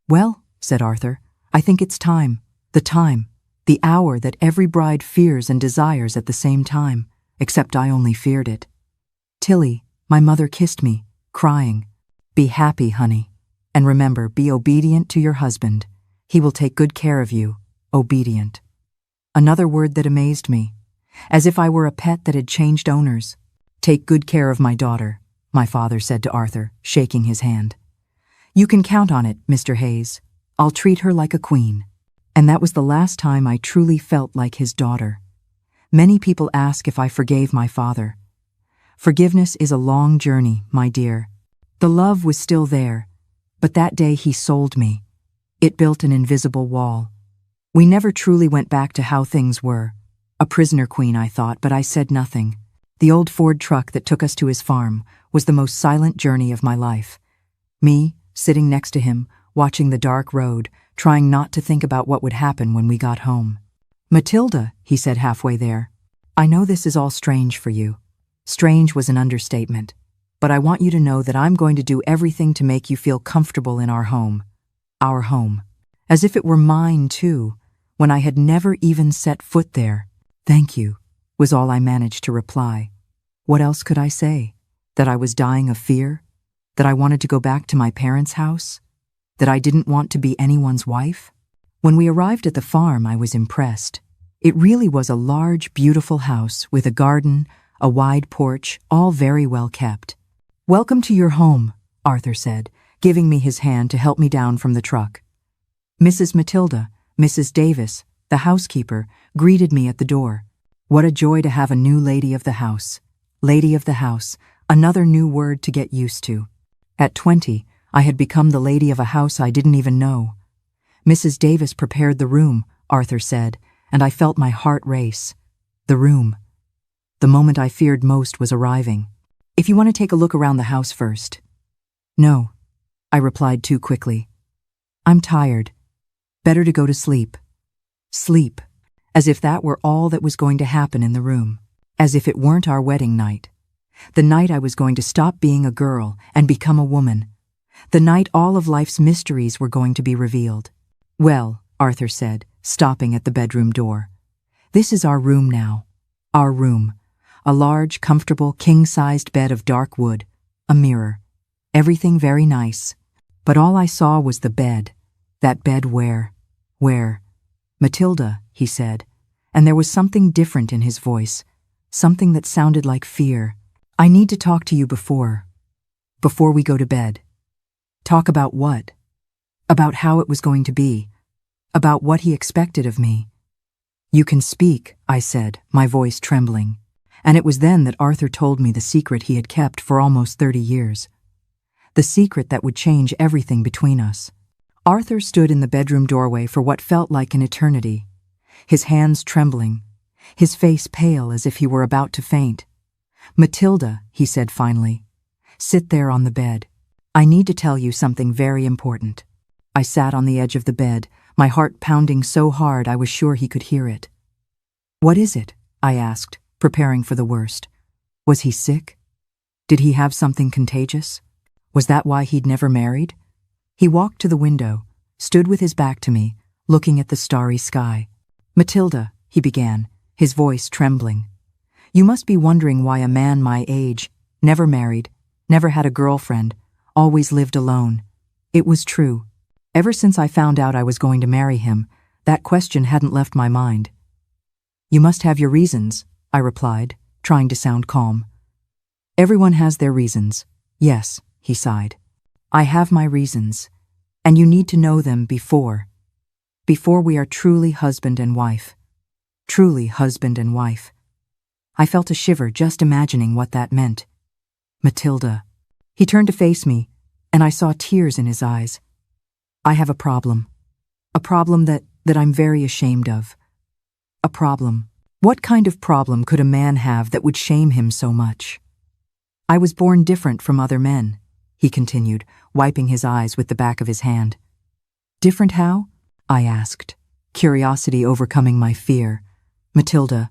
"Well," said Arthur, "I think it's time. The hour that every bride fears and desires at the same time, except I only feared it." "Tilly," my mother kissed me, crying. "Be happy, honey. And remember, be obedient to your husband. He will take good care of you. Obedient." Another word that amazed me, as if I were a pet that had changed owners. "Take good care of my daughter," my father said to Arthur, shaking his hand. "You can count on it, Mr. Hayes. I'll treat her like a queen." And that was the last time I truly felt like his daughter. Many people ask if I forgave my father. Forgiveness is a long journey, my dear. The love was still there, but that day he sold me. It built an invisible wall. We never truly went back to how things were. A prisoner queen, I thought, but I said nothing. The old Ford truck that took us to his farm was the most silent journey of my life. Me, sitting next to him, watching the dark road, trying not to think about what would happen when we got home. "Matilda," he said halfway there, "I know this is all strange for you." Strange was an understatement, but I want you to know that I'm going to do everything to make you feel comfortable in our home. Our home. As if it were mine, too, when I had never even set foot there. "Thank you," was all I managed to reply. What else could I say? That I was dying of fear? That I wanted to go back to my parents' house? That I didn't want to be anyone's wife? When we arrived at the farm, I was impressed. It really was a large, beautiful house with a garden, a wide porch, all very well kept. "Welcome to your home," Arthur said, giving me his hand to help me down from the truck. Mrs. Matilda, Mrs. Davis, the housekeeper, greeted me at the door. What a joy to have a new lady of the house. Lady of the house, another new word to get used to. At 20, I had become the lady of a house I didn't even know. Mrs. Davis prepared the room, Arthur said, and I felt my heart race. The room. The moment I feared most was arriving. "If you want to take a look around the house first." "No," I replied too quickly. "I'm tired. Better to go to sleep." Sleep. As if that were all that was going to happen in the room. As if it weren't our wedding night. The night I was going to stop being a girl and become a woman. The night all of life's mysteries were going to be revealed. "Well," Arthur said, stopping at the bedroom door. "This is our room now. Our room. A large, comfortable, king-sized bed of dark wood. A mirror. Everything very nice. But all I saw was the bed. That bed where? Matilda," he said, and there was something different in his voice, something that sounded like fear. "I need to talk to you before we go to bed." "Talk about what?" "About how it was going to be. About what he expected of me." "You can speak," I said, my voice trembling. And it was then that Arthur told me the secret he had kept for almost 30 years. The secret that would change everything between us. Arthur stood in the bedroom doorway for what felt like an eternity, his hands trembling, his face pale as if he were about to faint. "Matilda," he said finally, "sit there on the bed. I need to tell you something very important." I sat on the edge of the bed, my heart pounding so hard I was sure he could hear it. "What is it?" I asked, preparing for the worst. Was he sick? Did he have something contagious? Was that why he'd never married? He walked to the window, stood with his back to me, looking at the starry sky. "Matilda," he began, his voice trembling, "you must be wondering why a man my age, never married, never had a girlfriend, always lived alone." It was true. Ever since I found out I was going to marry him, that question hadn't left my mind. "You must have your reasons," I replied, trying to sound calm. "Everyone has their reasons. Yes," he sighed. "I have my reasons, and you need to know them before we are truly husband and wife. Truly husband and wife." I felt a shiver just imagining what that meant. "Matilda." He turned to face me, and I saw tears in his eyes. "I have a problem. A problem that I'm very ashamed of. A problem. What kind of problem could a man have that would shame him so much? I was born different from other men," he continued, wiping his eyes with the back of his hand. "Different how?" I asked, curiosity overcoming my fear. "Matilda,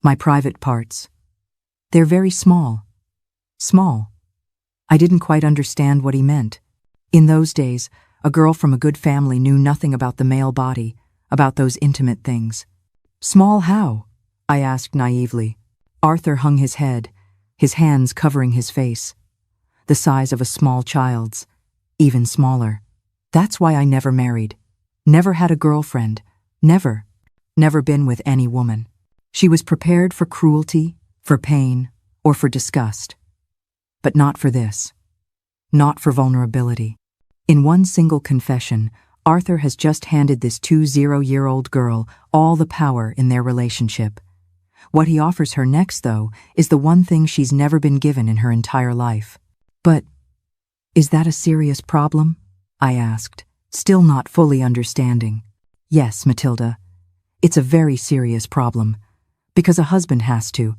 my private parts. They're very small." Small. I didn't quite understand what he meant. In those days, a girl from a good family knew nothing about the male body, about those intimate things. "Small how?" I asked naively. Arthur hung his head, his hands covering his face. "The size of a small child's, even smaller. That's why I never married. Never had a girlfriend. Never been with any woman. She was prepared for cruelty, for pain, or for disgust. But not for this. Not for vulnerability. In one single confession, Arthur has just handed this 20-year-old girl all the power in their relationship. What he offers her next, though, is the one thing she's never been given in her entire life. But is that a serious problem? I asked, still not fully understanding. Yes, Matilda. It's a very serious problem, because a husband has to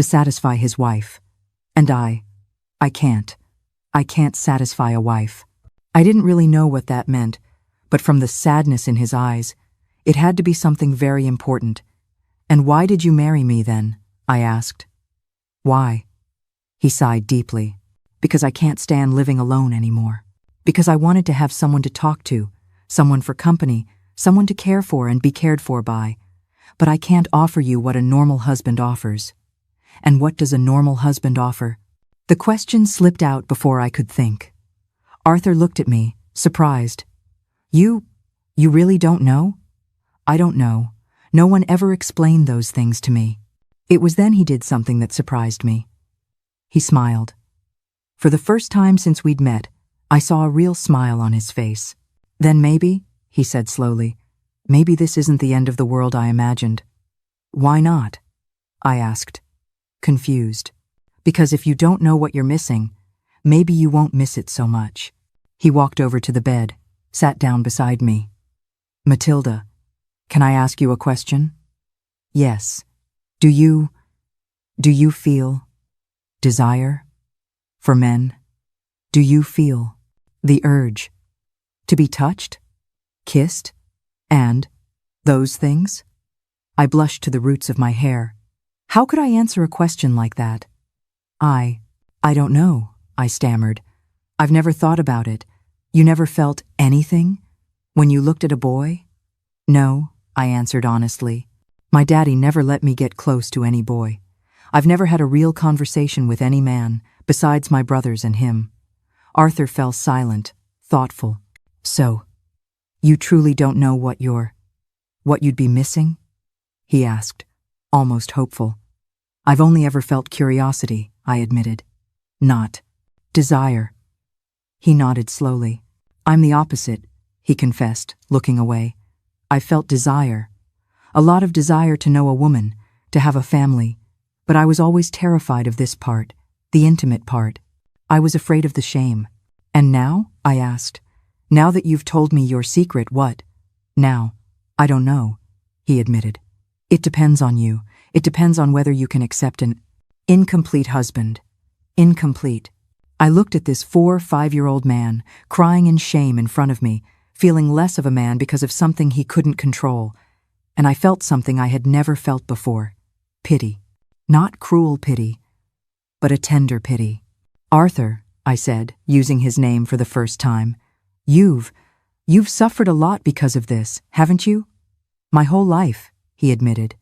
satisfy his wife. And I can't satisfy a wife. I didn't really know what that meant, but from the sadness in his eyes, it had to be something very important. "And why did you marry me then?" I asked. "Why?" He sighed deeply. "Because I can't stand living alone anymore. Because I wanted to have someone to talk to, someone for company, someone to care for and be cared for by. But I can't offer you what a normal husband offers." "And what does a normal husband offer?" The question slipped out before I could think. Arthur looked at me, surprised. You really don't know?" "I don't know. No one ever explained those things to me." It was then he did something that surprised me. He smiled. For the first time since we'd met, I saw a real smile on his face. "Then maybe," he said slowly, "maybe this isn't the end of the world I imagined." "Why not?" I asked, confused. "Because if you don't know what you're missing, maybe you won't miss it so much." He walked over to the bed, sat down beside me. "Matilda, can I ask you a question?" "Yes. Do you feel desire for men? Do you feel the urge to be touched, kissed, and those things?" I blushed to the roots of my hair. How could I answer a question like that? I don't know," I stammered. I've never thought about it. You never felt anything? When you looked at a boy? No, I answered honestly. My daddy never let me get close to any boy. I've never had a real conversation with any man, besides my brothers and him. Arthur fell silent, thoughtful. So, you truly don't know what you'd be missing? He asked, almost hopeful. I've only ever felt curiosity, I admitted. Not desire. He nodded slowly. I'm the opposite, he confessed, looking away. I felt desire. A lot of desire to know a woman, to have a family. But I was always terrified of this part, the intimate part. I was afraid of the shame. And now? I asked. Now that you've told me your secret, what? Now, I don't know, he admitted. It depends on you. It depends on whether you can accept an incomplete husband. Incomplete. I looked at this 4-5-year-old man, crying in shame in front of me, feeling less of a man because of something he couldn't control. And I felt something I had never felt before. Pity. Not cruel pity, but a tender pity. Arthur, I said, using his name for the first time. You've suffered a lot because of this, haven't you? My whole life, he admitted.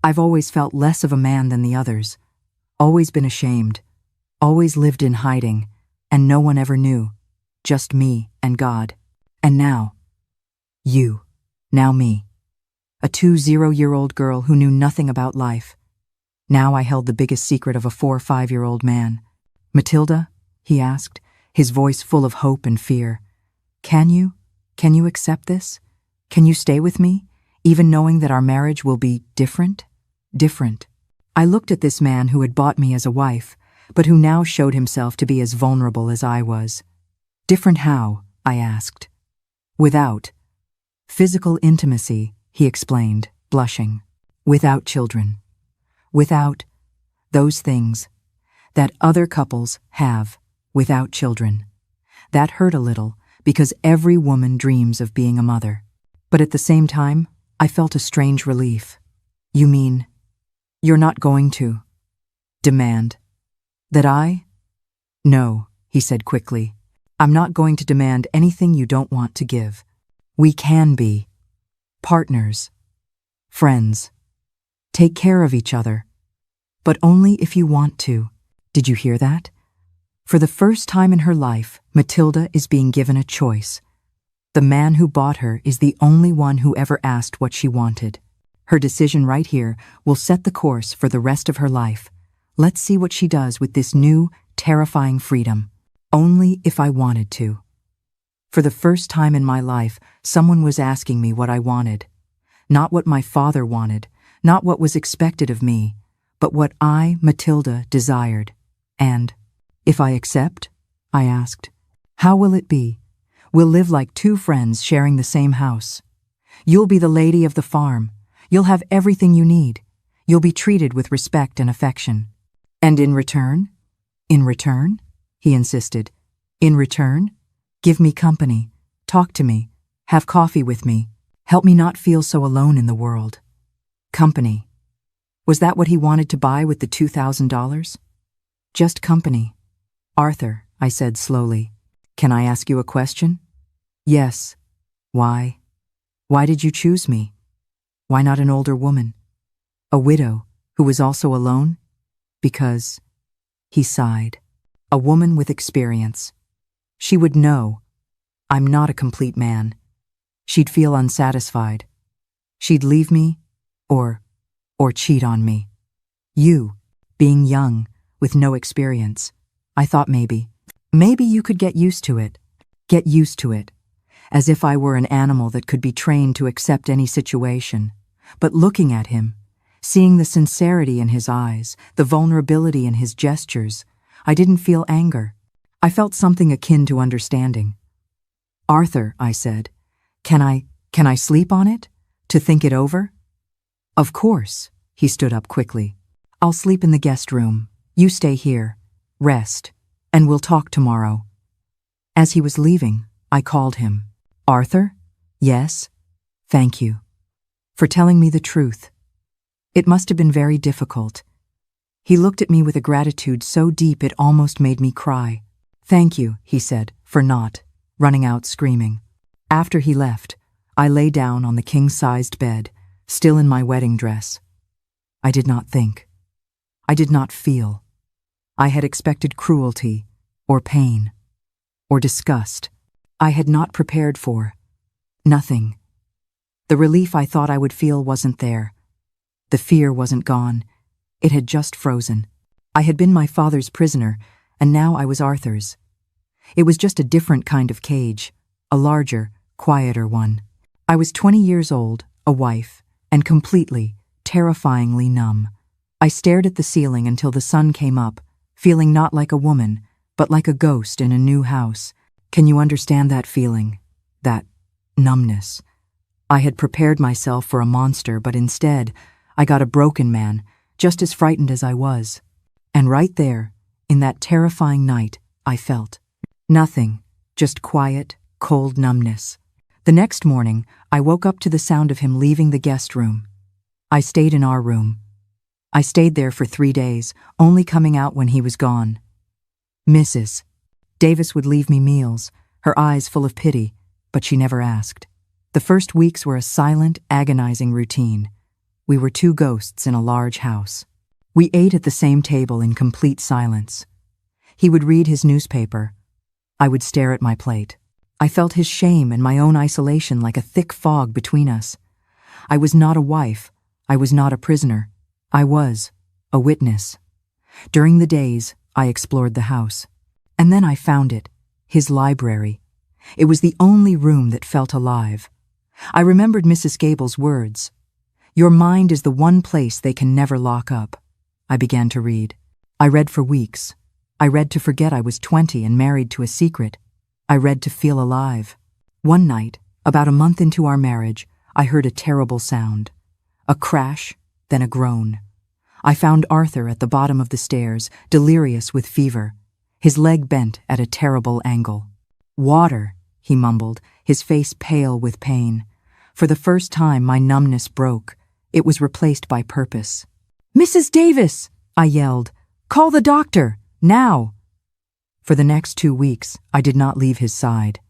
I've always felt less of a man than the others. Always been ashamed. Always lived in hiding, and no one ever knew. Just me and God. And now, you. Now me. A 20-year-old girl who knew nothing about life. Now I held the biggest secret of a 4-5-year-old man. Matilda, he asked, his voice full of hope and fear. Can you accept this? Can you stay with me, even knowing that our marriage will be different? Different. I looked at this man who had bought me as a wife, but who now showed himself to be as vulnerable as I was. Different how? I asked. Without physical intimacy, he explained, blushing. Without children. Without those things that other couples have without children. That hurt a little because every woman dreams of being a mother. But at the same time, I felt a strange relief. You mean, you're not going to demand that I? No, he said quickly. I'm not going to demand anything you don't want to give. We can be partners, friends, take care of each other, but only if you want to. Did you hear that? For the first time in her life, Matilda is being given a choice. The man who bought her is the only one who ever asked what she wanted. Her decision right here will set the course for the rest of her life. Let's see what she does with this new, terrifying freedom. Only if I wanted to. For the first time in my life, someone was asking me what I wanted. Not what my father wanted, not what was expected of me, but what I, Matilda, desired. And, if I accept? I asked. How will it be? We'll live like two friends sharing the same house. You'll be the lady of the farm. You'll have everything you need. You'll be treated with respect and affection. And in return? In return? He insisted. In return? Give me company. Talk to me. Have coffee with me. Help me not feel so alone in the world. Company. Was that what he wanted to buy with the $2,000? Just company. Arthur, I said slowly, can I ask you a question? Yes. Why? Why did you choose me? Why not an older woman? A widow who was also alone? Because, he sighed, a woman with experience. She would know I'm not a complete man. She'd feel unsatisfied. She'd leave me or cheat on me. You, being young, with no experience, I thought maybe you could get used to it. Get used to it. As if I were an animal that could be trained to accept any situation. But looking at him, seeing the sincerity in his eyes, the vulnerability in his gestures, I didn't feel anger. I felt something akin to understanding. Arthur, I said, can I sleep on it? To think it over? Of course, he stood up quickly. I'll sleep in the guest room. You stay here. Rest. And we'll talk tomorrow. As he was leaving, I called him. Arthur? Yes? Thank you. For telling me the truth. It must have been very difficult. He looked at me with a gratitude so deep it almost made me cry. "Thank you," he said, "for not," running out screaming. After he left, I lay down on the king-sized bed, still in my wedding dress. I did not think. I did not feel. I had expected cruelty, or pain, or disgust. I had not prepared for nothing. The relief I thought I would feel wasn't there. The fear wasn't gone. It had just frozen. I had been my father's prisoner, and now I was Arthur's. It was just a different kind of cage, a larger, quieter one. I was 20 years old, a wife, and completely, terrifyingly numb. I stared at the ceiling until the sun came up, feeling not like a woman, but like a ghost in a new house. Can you understand that feeling? That numbness? I had prepared myself for a monster, but instead, I got a broken man, just as frightened as I was. And right there, in that terrifying night, I felt nothing, just quiet, cold numbness. The next morning, I woke up to the sound of him leaving the guest room. I stayed in our room. I stayed there for 3 days, only coming out when he was gone. Mrs. Davis would leave me meals, her eyes full of pity, but she never asked. The first weeks were a silent, agonizing routine. We were 2 ghosts in a large house. We ate at the same table in complete silence. He would read his newspaper. I would stare at my plate. I felt his shame and my own isolation like a thick fog between us. I was not a wife. I was not a prisoner. I was a witness. During the days, I explored the house. And then I found it, his library. It was the only room that felt alive. I remembered Mrs. Gable's words. "Your mind is the one place they can never lock up." I began to read. I read for weeks. I read to forget I was 20 and married to a secret. I read to feel alive. One night, about a month into our marriage, I heard a terrible sound. A crash, then a groan. I found Arthur at the bottom of the stairs, delirious with fever, his leg bent at a terrible angle. "Water," he mumbled, his face pale with pain. For the first time, my numbness broke. It was replaced by purpose. "Mrs. Davis!" I yelled. "Call the doctor, now!" For the next 2 weeks, I did not leave his side.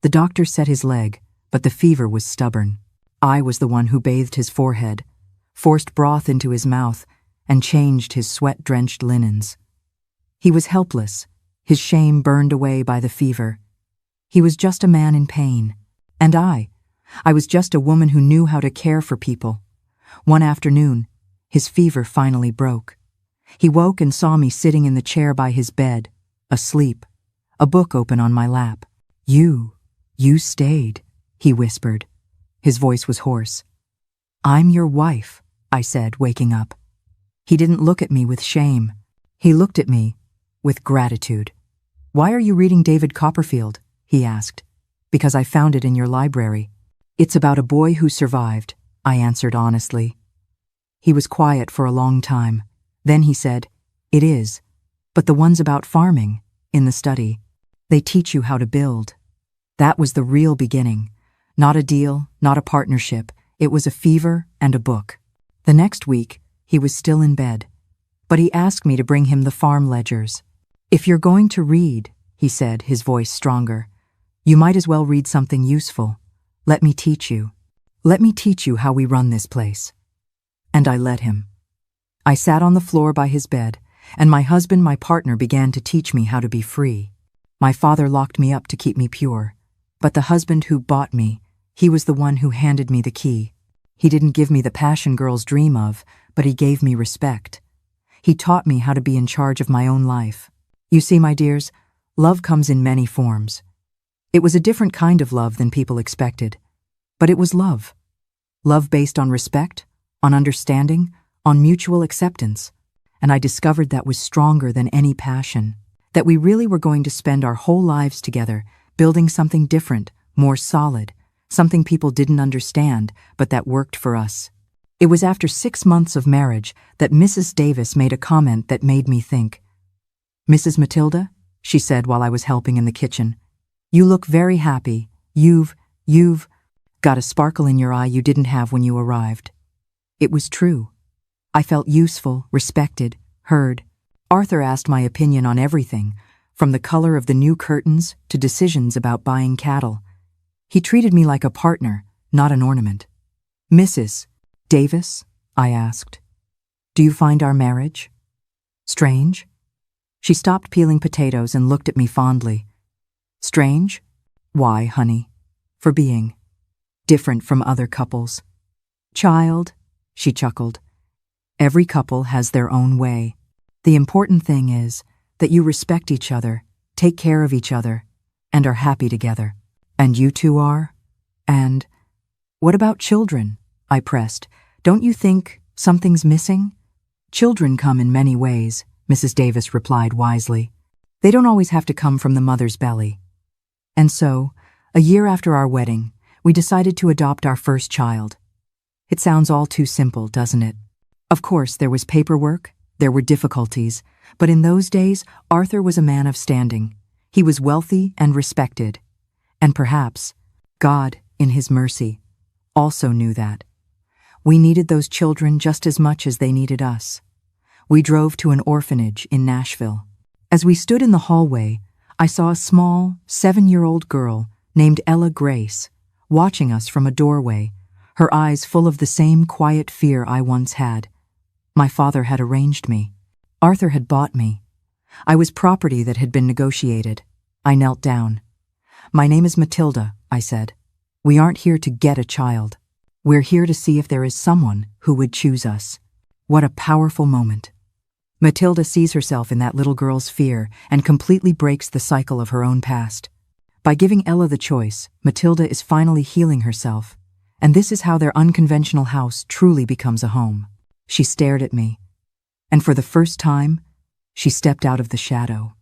The doctor set his leg, but the fever was stubborn. I was the one who bathed his forehead, forced broth into his mouth, and changed his sweat-drenched linens. He was helpless, his shame burned away by the fever. He was just a man in pain. And I was just a woman who knew how to care for people. One afternoon, his fever finally broke. He woke and saw me sitting in the chair by his bed, asleep, a book open on my lap. You stayed," he whispered. His voice was hoarse. "I'm your wife," I said, waking up. He didn't look at me with shame. He looked at me with gratitude. "Why are you reading David Copperfield?" he asked. "Because I found it in your library." "It's about a boy who survived," I answered honestly. He was quiet for a long time. Then he said, "It is, but the ones about farming, in the study, they teach you how to build." That was the real beginning. Not a deal, not a partnership. It was a fever and a book. The next week, he was still in bed, but he asked me to bring him the farm ledgers. "If you're going to read," he said, his voice stronger, "you might as well read something useful. Let me teach you. Let me teach you how we run this place." And I let him. I sat on the floor by his bed, and my husband, my partner, began to teach me how to be free. My father locked me up to keep me pure. But the husband who bought me, he was the one who handed me the key. He didn't give me the passion girls dream of, but he gave me respect. He taught me how to be in charge of my own life. You see, my dears, love comes in many forms. It was a different kind of love than people expected. But it was love. Love based on respect, on understanding, on mutual acceptance. And I discovered that was stronger than any passion. That we really were going to spend our whole lives together, building something different, more solid, something people didn't understand, but that worked for us. It was after 6 months of marriage that Mrs. Davis made a comment that made me think. "Mrs. Matilda," she said while I was helping in the kitchen, "you look very happy. You've got a sparkle in your eye you didn't have when you arrived." It was true. I felt useful, respected, heard. Arthur asked my opinion on everything, from the color of the new curtains to decisions about buying cattle. He treated me like a partner, not an ornament. "Mrs. Davis?" I asked. "Do you find our marriage strange?" She stopped peeling potatoes and looked at me fondly. "Strange? Why, honey?" "For being different from other couples." "Child," she chuckled, "every couple has their own way. The important thing is that you respect each other, take care of each other, and are happy together. And you two are? And what about children?" I pressed. "Don't you think something's missing?" "Children come in many ways," Mrs. Davis replied wisely. "They don't always have to come from the mother's belly." And so, a year after our wedding, we decided to adopt our first child. It sounds all too simple, doesn't it? Of course, there was paperwork, there were difficulties, but in those days, Arthur was a man of standing. He was wealthy and respected. And perhaps God, in his mercy, also knew that. We needed those children just as much as they needed us. We drove to an orphanage in Nashville. As we stood in the hallway, I saw a small, 7-year-old girl named Ella Grace watching us from a doorway, her eyes full of the same quiet fear I once had. My father had arranged me. Arthur had bought me. I was property that had been negotiated. I knelt down. "My name is Matilda," I said. "We aren't here to get a child. We're here to see if there is someone who would choose us." What a powerful moment. Matilda sees herself in that little girl's fear and completely breaks the cycle of her own past. By giving Ella the choice, Matilda is finally healing herself, and this is how their unconventional house truly becomes a home. She stared at me, and for the first time, she stepped out of the shadow.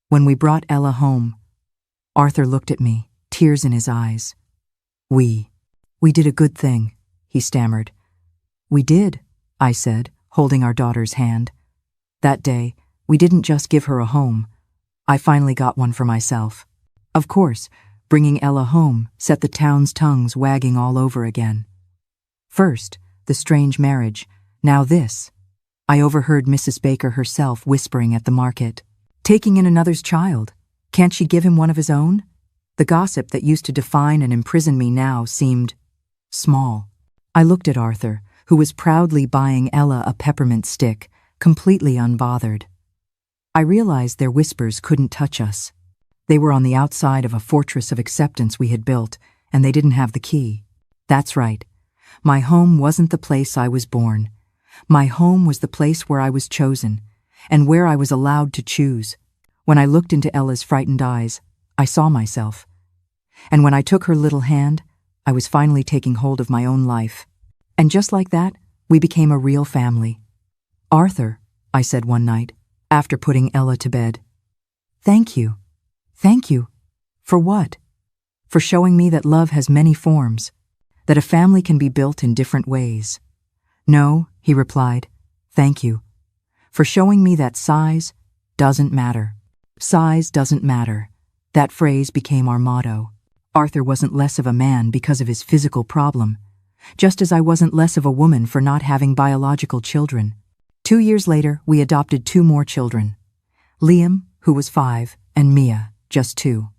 When we brought Ella home, Arthur looked at me, tears in his eyes. We did a good thing," he stammered. "We did," I said, holding our daughter's hand. "That day, we didn't just give her a home. I finally got one for myself." Of course, bringing Ella home set the town's tongues wagging all over again. First, the strange marriage, now this. I overheard Mrs. Baker herself whispering at the market. "Taking in another's child. Can't she give him one of his own?" The gossip that used to define and imprison me now seemed small. I looked at Arthur, who was proudly buying Ella a peppermint stick, completely unbothered. I realized their whispers couldn't touch us. They were on the outside of a fortress of acceptance we had built, and they didn't have the key. That's right. My home wasn't the place I was born. My home was the place where I was chosen, and where I was allowed to choose. When I looked into Ella's frightened eyes, I saw myself. And when I took her little hand, I was finally taking hold of my own life. And just like that, we became a real family. "Arthur," I said one night, after putting Ella to bed, "Thank you. Thank you. For what?" "For showing me that love has many forms, that a family can be built in different ways." "No," he replied, "thank you. For showing me that size doesn't matter. Size doesn't matter." That phrase became our motto. Arthur wasn't less of a man because of his physical problem, just as I wasn't less of a woman for not having biological children. 2 years later, we adopted 2 more children. Liam, who was 5, and Mia, just 2.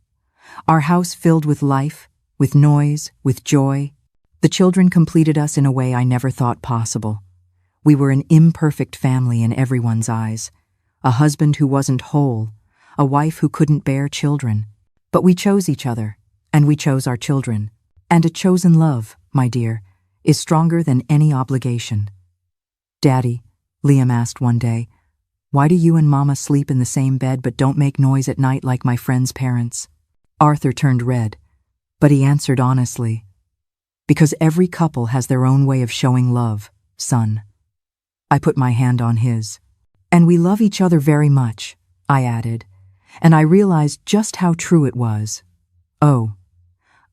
Our house filled with life, with noise, with joy. The children completed us in a way I never thought possible. We were an imperfect family in everyone's eyes, a husband who wasn't whole, a wife who couldn't bear children. But we chose each other, and we chose our children. And a chosen love, my dear, is stronger than any obligation. "Daddy," Liam asked one day, "why do you and Mama sleep in the same bed but don't make noise at night like my friends' parents?" Arthur turned red, but he answered honestly, "Because every couple has their own way of showing love, son." I put my hand on his. "And we love each other very much," I added, and I realized just how true it was. "Oh,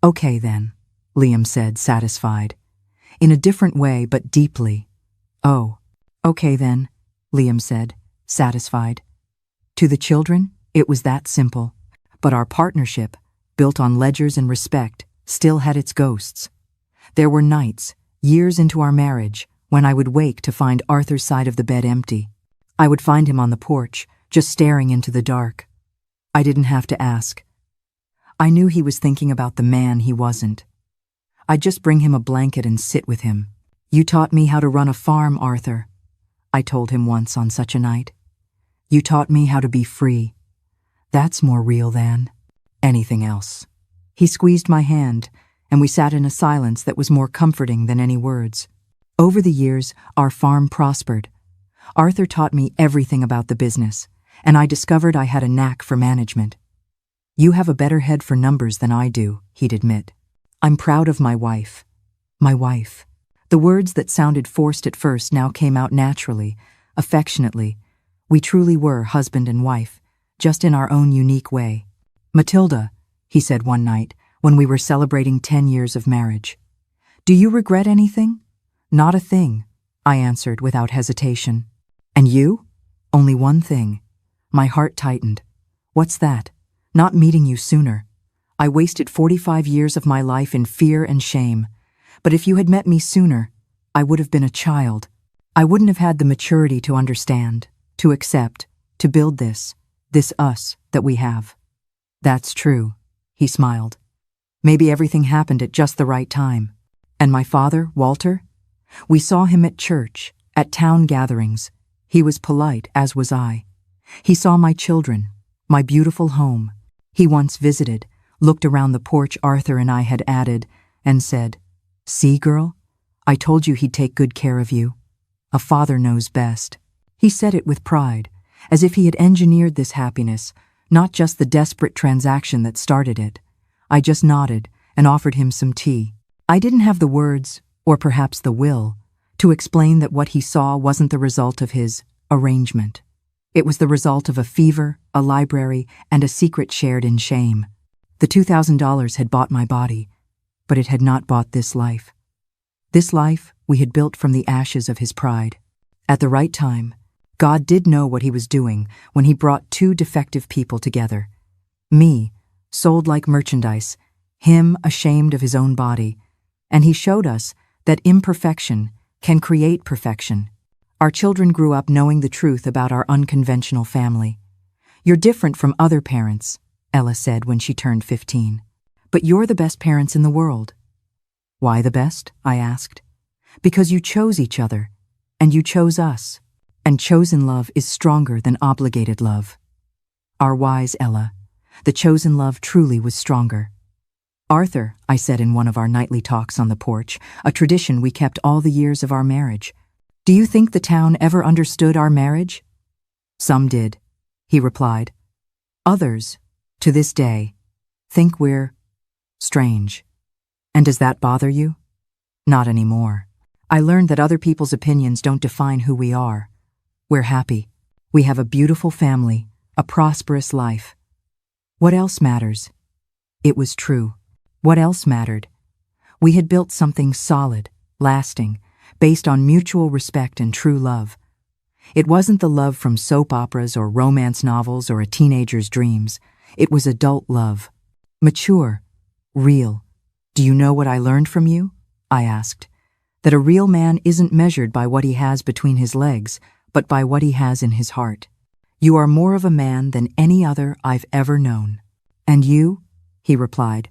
okay then," Liam said, satisfied. In a different way, but deeply. "Oh, okay then," Liam said, satisfied. To the children, it was that simple. But our partnership, built on ledgers and respect, still had its ghosts. There were nights, years into our marriage, when I would wake to find Arthur's side of the bed empty. I would find him on the porch, just staring into the dark. I didn't have to ask. I knew he was thinking about the man he wasn't. I'd just bring him a blanket and sit with him. "You taught me how to run a farm, Arthur," I told him once on such a night. "You taught me how to be free. That's more real than anything else." He squeezed my hand, and we sat in a silence that was more comforting than any words. Over the years, our farm prospered. Arthur taught me everything about the business, and I discovered I had a knack for management. "You have a better head for numbers than I do," he'd admit. "I'm proud of my wife." My wife. The words that sounded forced at first now came out naturally, affectionately. We truly were husband and wife, just in our own unique way. "Matilda," he said one night when we were celebrating 10 years of marriage, "do you regret anything?" "Not a thing," I answered without hesitation. "And you?" "Only one thing." My heart tightened. "What's that?" "Not meeting you sooner. I wasted 45 years of my life in fear and shame. But if you had met me sooner, I would have been a child. I wouldn't have had the maturity to understand, to accept, to build this us that we have." "That's true," he smiled. "Maybe everything happened at just the right time." "And my father, Walter? We saw him at church, at town gatherings. He was polite, as was I. He saw my children, my beautiful home. He once visited, looked around the porch Arthur and I had added, and said, 'See, girl, I told you he'd take good care of you. A father knows best.' He said it with pride, as if he had engineered this happiness, not just the desperate transaction that started it. I just nodded and offered him some tea. I didn't have the words, or perhaps the will, to explain that what he saw wasn't the result of his arrangement. It was the result of a fever, a library, and a secret shared in shame. The $2,000 had bought my body, but it had not bought this life. This life we had built from the ashes of his pride. At the right time, God did know what he was doing when he brought two defective people together. Me, sold like merchandise, him ashamed of his own body, and he showed us that imperfection can create perfection. Our children grew up knowing the truth about our unconventional family. "You're different from other parents," Ella said when she turned 15. "But you're the best parents in the world." "Why the best?" I asked. "Because you chose each other, and you chose us, and chosen love is stronger than obligated love." "Our wise Ella. The chosen love truly was stronger." "Arthur," I said in one of our nightly talks on the porch, a tradition we kept all the years of our marriage, "do you think the town ever understood our marriage?" "Some did," he replied. "Others, to this day, think we're strange." "And does that bother you?" "Not anymore. I learned that other people's opinions don't define who we are. We're happy. We have a beautiful family, a prosperous life. What else matters?" It was true. What else mattered? We had built something solid, lasting, based on mutual respect and true love. It wasn't the love from soap operas or romance novels or a teenager's dreams. It was adult love. Mature. Real. "Do you know what I learned from you?" I asked. "That a real man isn't measured by what he has between his legs, but by what he has in his heart. You are more of a man than any other I've ever known." "And you?" he replied.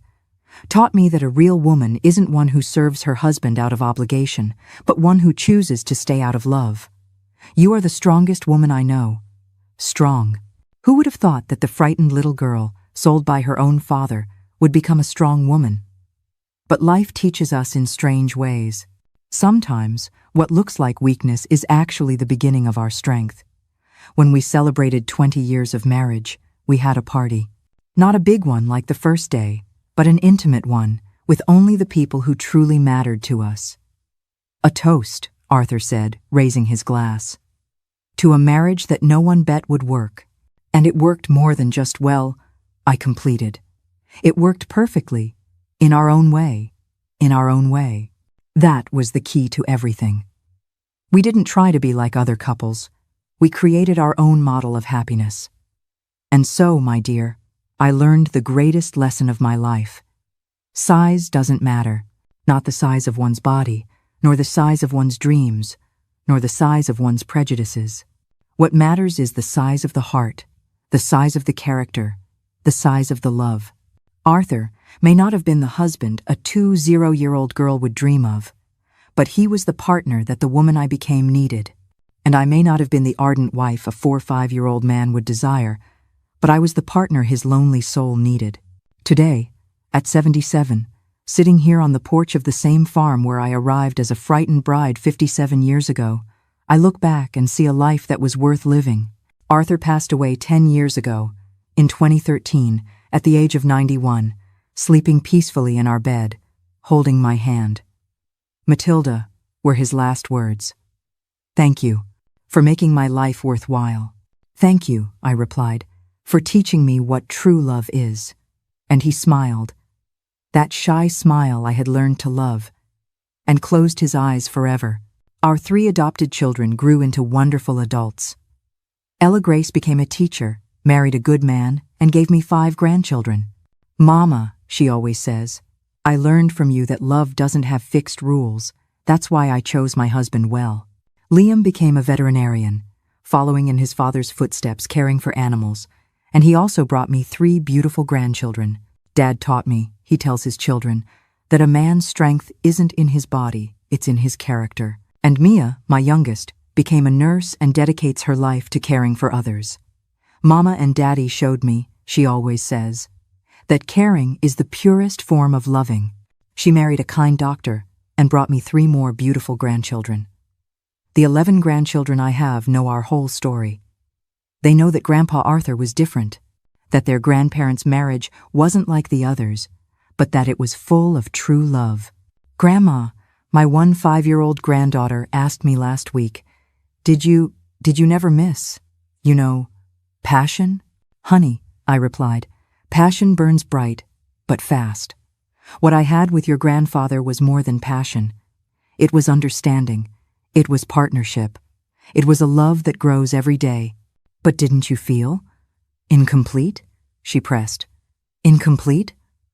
"Taught me that a real woman isn't one who serves her husband out of obligation, but one who chooses to stay out of love. You are the strongest woman I know." Strong. Who would have thought that the frightened little girl, sold by her own father, would become a strong woman? But life teaches us in strange ways. Sometimes, what looks like weakness is actually the beginning of our strength. When we celebrated 20 years of marriage, we had a party. Not a big one like the first day, but an intimate one, with only the people who truly mattered to us. "A toast," Arthur said, raising his glass. "To a marriage that no one bet would work. And it worked more than just well," I completed. "It worked perfectly, in our own way, in our own way." That was the key to everything. We didn't try to be like other couples. We created our own model of happiness. And so, my dear, I learned the greatest lesson of my life. Size doesn't matter, not the size of one's body, nor the size of one's dreams, nor the size of one's prejudices. What matters is the size of the heart, the size of the character, the size of the love. Arthur may not have been the husband a 20-year-old girl would dream of, but he was the partner that the woman I became needed. And I may not have been the ardent wife a 4 or 5-year-old man would desire, but I was the partner his lonely soul needed. Today, at 77, sitting here on the porch of the same farm where I arrived as a frightened bride 57 years ago, I look back and see a life that was worth living. Arthur passed away 10 years ago, in 2013, at the age of 91, sleeping peacefully in our bed, holding my hand. Matilda were his last words. "Thank you for making my life worthwhile." "Thank you," I replied, "for teaching me what true love is." And he smiled, that shy smile I had learned to love, and closed his eyes forever. Our 3 adopted children grew into wonderful adults. Ella Grace became a teacher, married a good man, and gave me 5 grandchildren. "Mama," she always says, "I learned from you that love doesn't have fixed rules. That's why I chose my husband well." Liam became a veterinarian, following in his father's footsteps, caring for animals, and he also brought me 3 beautiful grandchildren. "Dad taught me," he tells his children, "that a man's strength isn't in his body, it's in his character." And Mia, my youngest, became a nurse and dedicates her life to caring for others. "Mama and Daddy showed me," she always says, "that caring is the purest form of loving." She married a kind doctor and brought me 3 more beautiful grandchildren. The 11 grandchildren I have know our whole story. They know that Grandpa Arthur was different, that their grandparents' marriage wasn't like the others, but that it was full of true love. "Grandma," my 5-year-old granddaughter asked me last week, Did you never miss, passion?" "Honey," I replied, "passion burns bright, but fast. What I had with your grandfather was more than passion. It was understanding. It was partnership. It was a love that grows every day." "But didn't you feel incomplete?" she pressed. "Incomplete?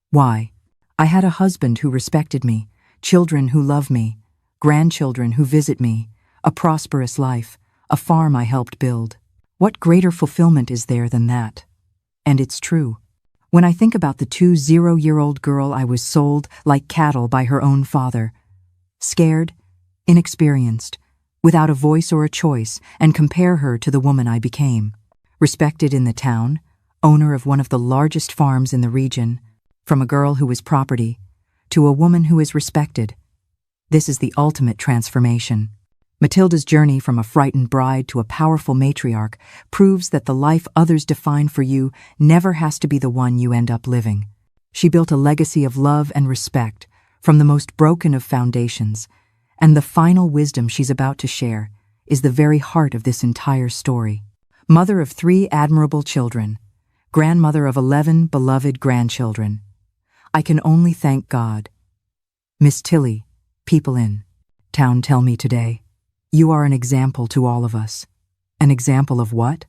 Why? I had a husband who respected me, children who love me, grandchildren who visit me, a prosperous life, a farm I helped build. What greater fulfillment is there than that?" And it's true. When I think about the 20-year-old girl I was sold like cattle by her own father, scared, inexperienced, without a voice or a choice, and compare her to the woman I became, respected in the town, owner of one of the largest farms in the region, from a girl who is property, to a woman who is respected. This is the ultimate transformation. Matilda's journey from a frightened bride to a powerful matriarch proves that the life others define for you never has to be the one you end up living. She built a legacy of love and respect from the most broken of foundations, and the final wisdom she's about to share is the very heart of this entire story. Mother of 3 admirable children, grandmother of 11 beloved grandchildren. I can only thank God. Miss Tilly, people in town tell me today, you are an example to all of us. An example of what?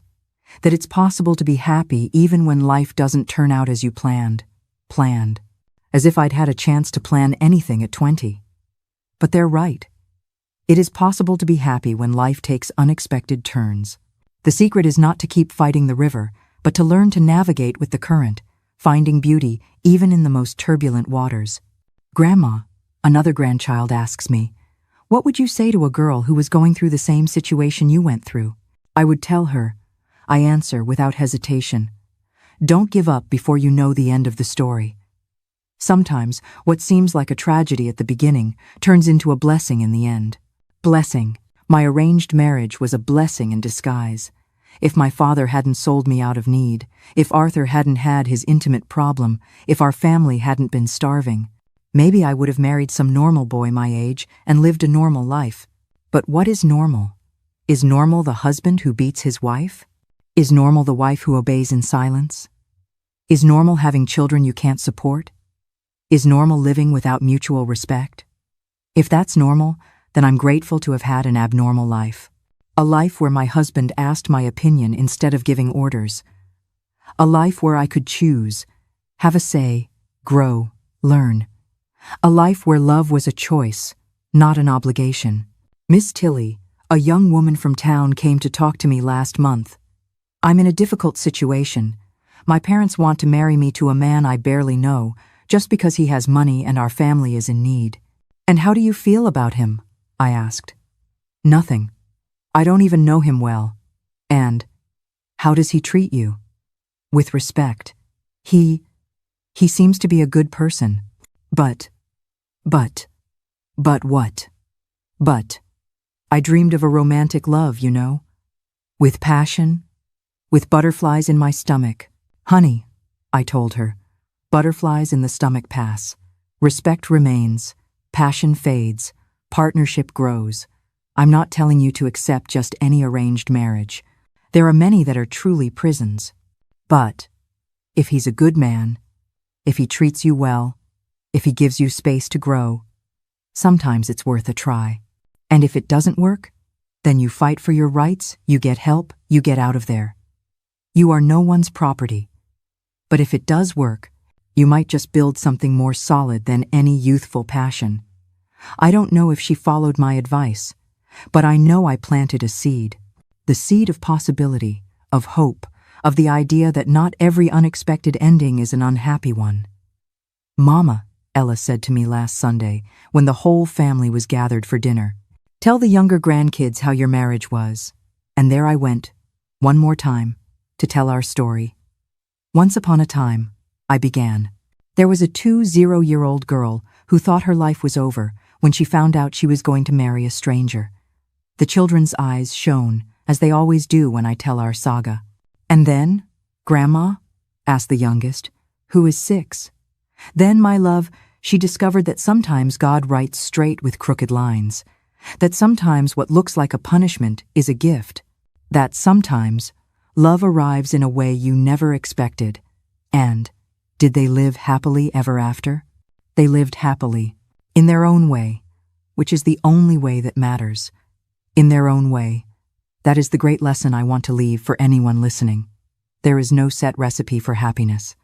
That it's possible to be happy even when life doesn't turn out as you planned. As if I'd had a chance to plan anything at 20. But they're right. It is possible to be happy when life takes unexpected turns. The secret is not to keep fighting the river, but to learn to navigate with the current, finding beauty even in the most turbulent waters. "Grandma," another grandchild asks me, "what would you say to a girl who was going through the same situation you went through?" I would tell her, I answer without hesitation, don't give up before you know the end of the story. Sometimes what seems like a tragedy at the beginning turns into a blessing in the end. Blessing. My arranged marriage was a blessing in disguise. If my father hadn't sold me out of need, if Arthur hadn't had his intimate problem, if our family hadn't been starving, maybe I would have married some normal boy my age and lived a normal life. But what is normal? Is normal the husband who beats his wife? Is normal the wife who obeys in silence? Is normal having children you can't support? Is normal living without mutual respect? If that's normal, then I'm grateful to have had an abnormal life. A life where my husband asked my opinion instead of giving orders. A life where I could choose, have a say, grow, learn. A life where love was a choice, not an obligation. Miss Tilly, a young woman from town, came to talk to me last month. I'm in a difficult situation, My parents want to marry me to a man I barely know, just because he has money and our family is in need. And how do you feel about him? I asked. Nothing. I don't even know him well. And how does he treat you? With respect. He seems to be a good person. But what? But I dreamed of a romantic love, you know? With passion, with butterflies in my stomach. Honey, I told her, butterflies in the stomach pass. Respect remains, passion fades, partnership grows. I'm not telling you to accept just any arranged marriage. There are many that are truly prisons. But if he's a good man, if he treats you well, if he gives you space to grow, sometimes it's worth a try. And if it doesn't work, then you fight for your rights, you get help, you get out of there. You are no one's property. But if it does work, you might just build something more solid than any youthful passion. I don't know if she followed my advice, but I know I planted a seed. The seed of possibility, of hope, of the idea that not every unexpected ending is an unhappy one. Mama, Ella said to me last Sunday, when the whole family was gathered for dinner, tell the younger grandkids how your marriage was. And there I went, one more time, to tell our story. Once upon a time, I began. There was a 20-year-old girl who thought her life was over when she found out she was going to marry a stranger. The children's eyes shone, as they always do when I tell our saga. And then, Grandma? Asked the youngest, who is 6. Then, my love, she discovered that sometimes God writes straight with crooked lines. That sometimes what looks like a punishment is a gift. That sometimes love arrives in a way you never expected. And did they live happily ever after? They lived happily, in their own way, which is the only way that matters. In their own way. That is the great lesson I want to leave for anyone listening. There is no set recipe for happiness.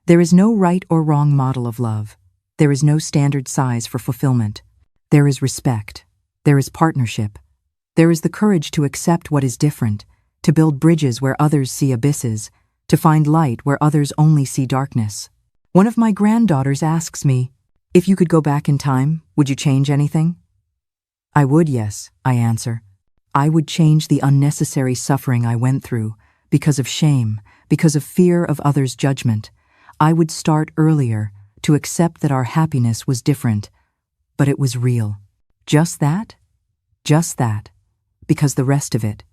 There is no right or wrong model of love. There is no standard size for fulfillment. There is respect. There is partnership. There is the courage to accept what is different, to build bridges where others see abysses, to find light where others only see darkness. One of my granddaughters asks me, if you could go back in time, would you change anything? I would, yes, I answer. I would change the unnecessary suffering I went through, because of shame, because of fear of others' judgment. I would start earlier to accept that our happiness was different, but it was real. Just that? Just that. Because the rest of it,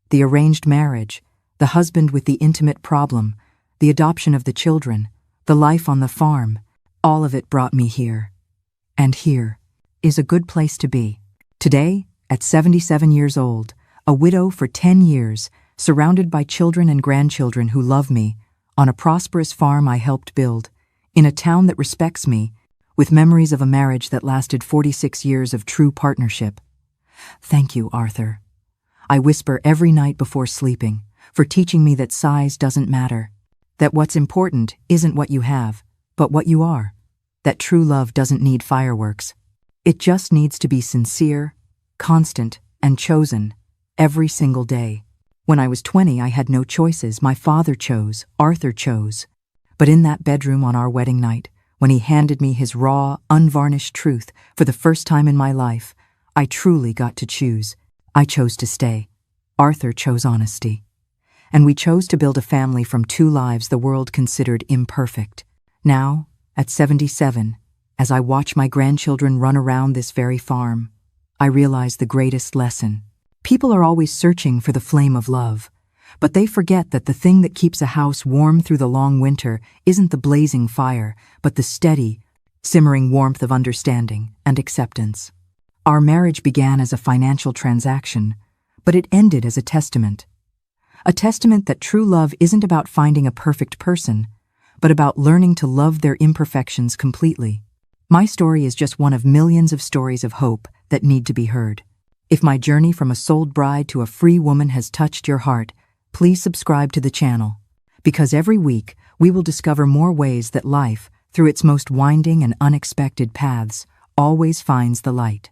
the arranged marriage, the husband with the intimate problem, the adoption of the children, the life on the farm, all of it brought me here. And here is a good place to be. Today, at 77 years old, a widow for 10 years, surrounded by children and grandchildren who love me, on a prosperous farm I helped build, in a town that respects me, with memories of a marriage that lasted 46 years of true partnership. Thank you, Arthur. I whisper every night before sleeping, for teaching me that size doesn't matter, that what's important isn't what you have, but what you are, that true love doesn't need fireworks. It just needs to be sincere, constant, and chosen, every single day. When I was 20, I had no choices. My father chose, Arthur chose. But in that bedroom on our wedding night, when he handed me his raw, unvarnished truth for the first time in my life, I truly got to choose. I chose to stay. Arthur chose honesty. And we chose to build a family from 2 lives the world considered imperfect. Now, at 77, as I watch my grandchildren run around this very farm, I realize the greatest lesson. People are always searching for the flame of love, but they forget that the thing that keeps a house warm through the long winter isn't the blazing fire, but the steady, simmering warmth of understanding and acceptance. Our marriage began as a financial transaction, but it ended as a testament. A testament that true love isn't about finding a perfect person, but about learning to love their imperfections completely. My story is just one of millions of stories of hope that need to be heard. If my journey from a sold bride to a free woman has touched your heart, please subscribe to the channel, because every week we will discover more ways that life, through its most winding and unexpected paths, always finds the light.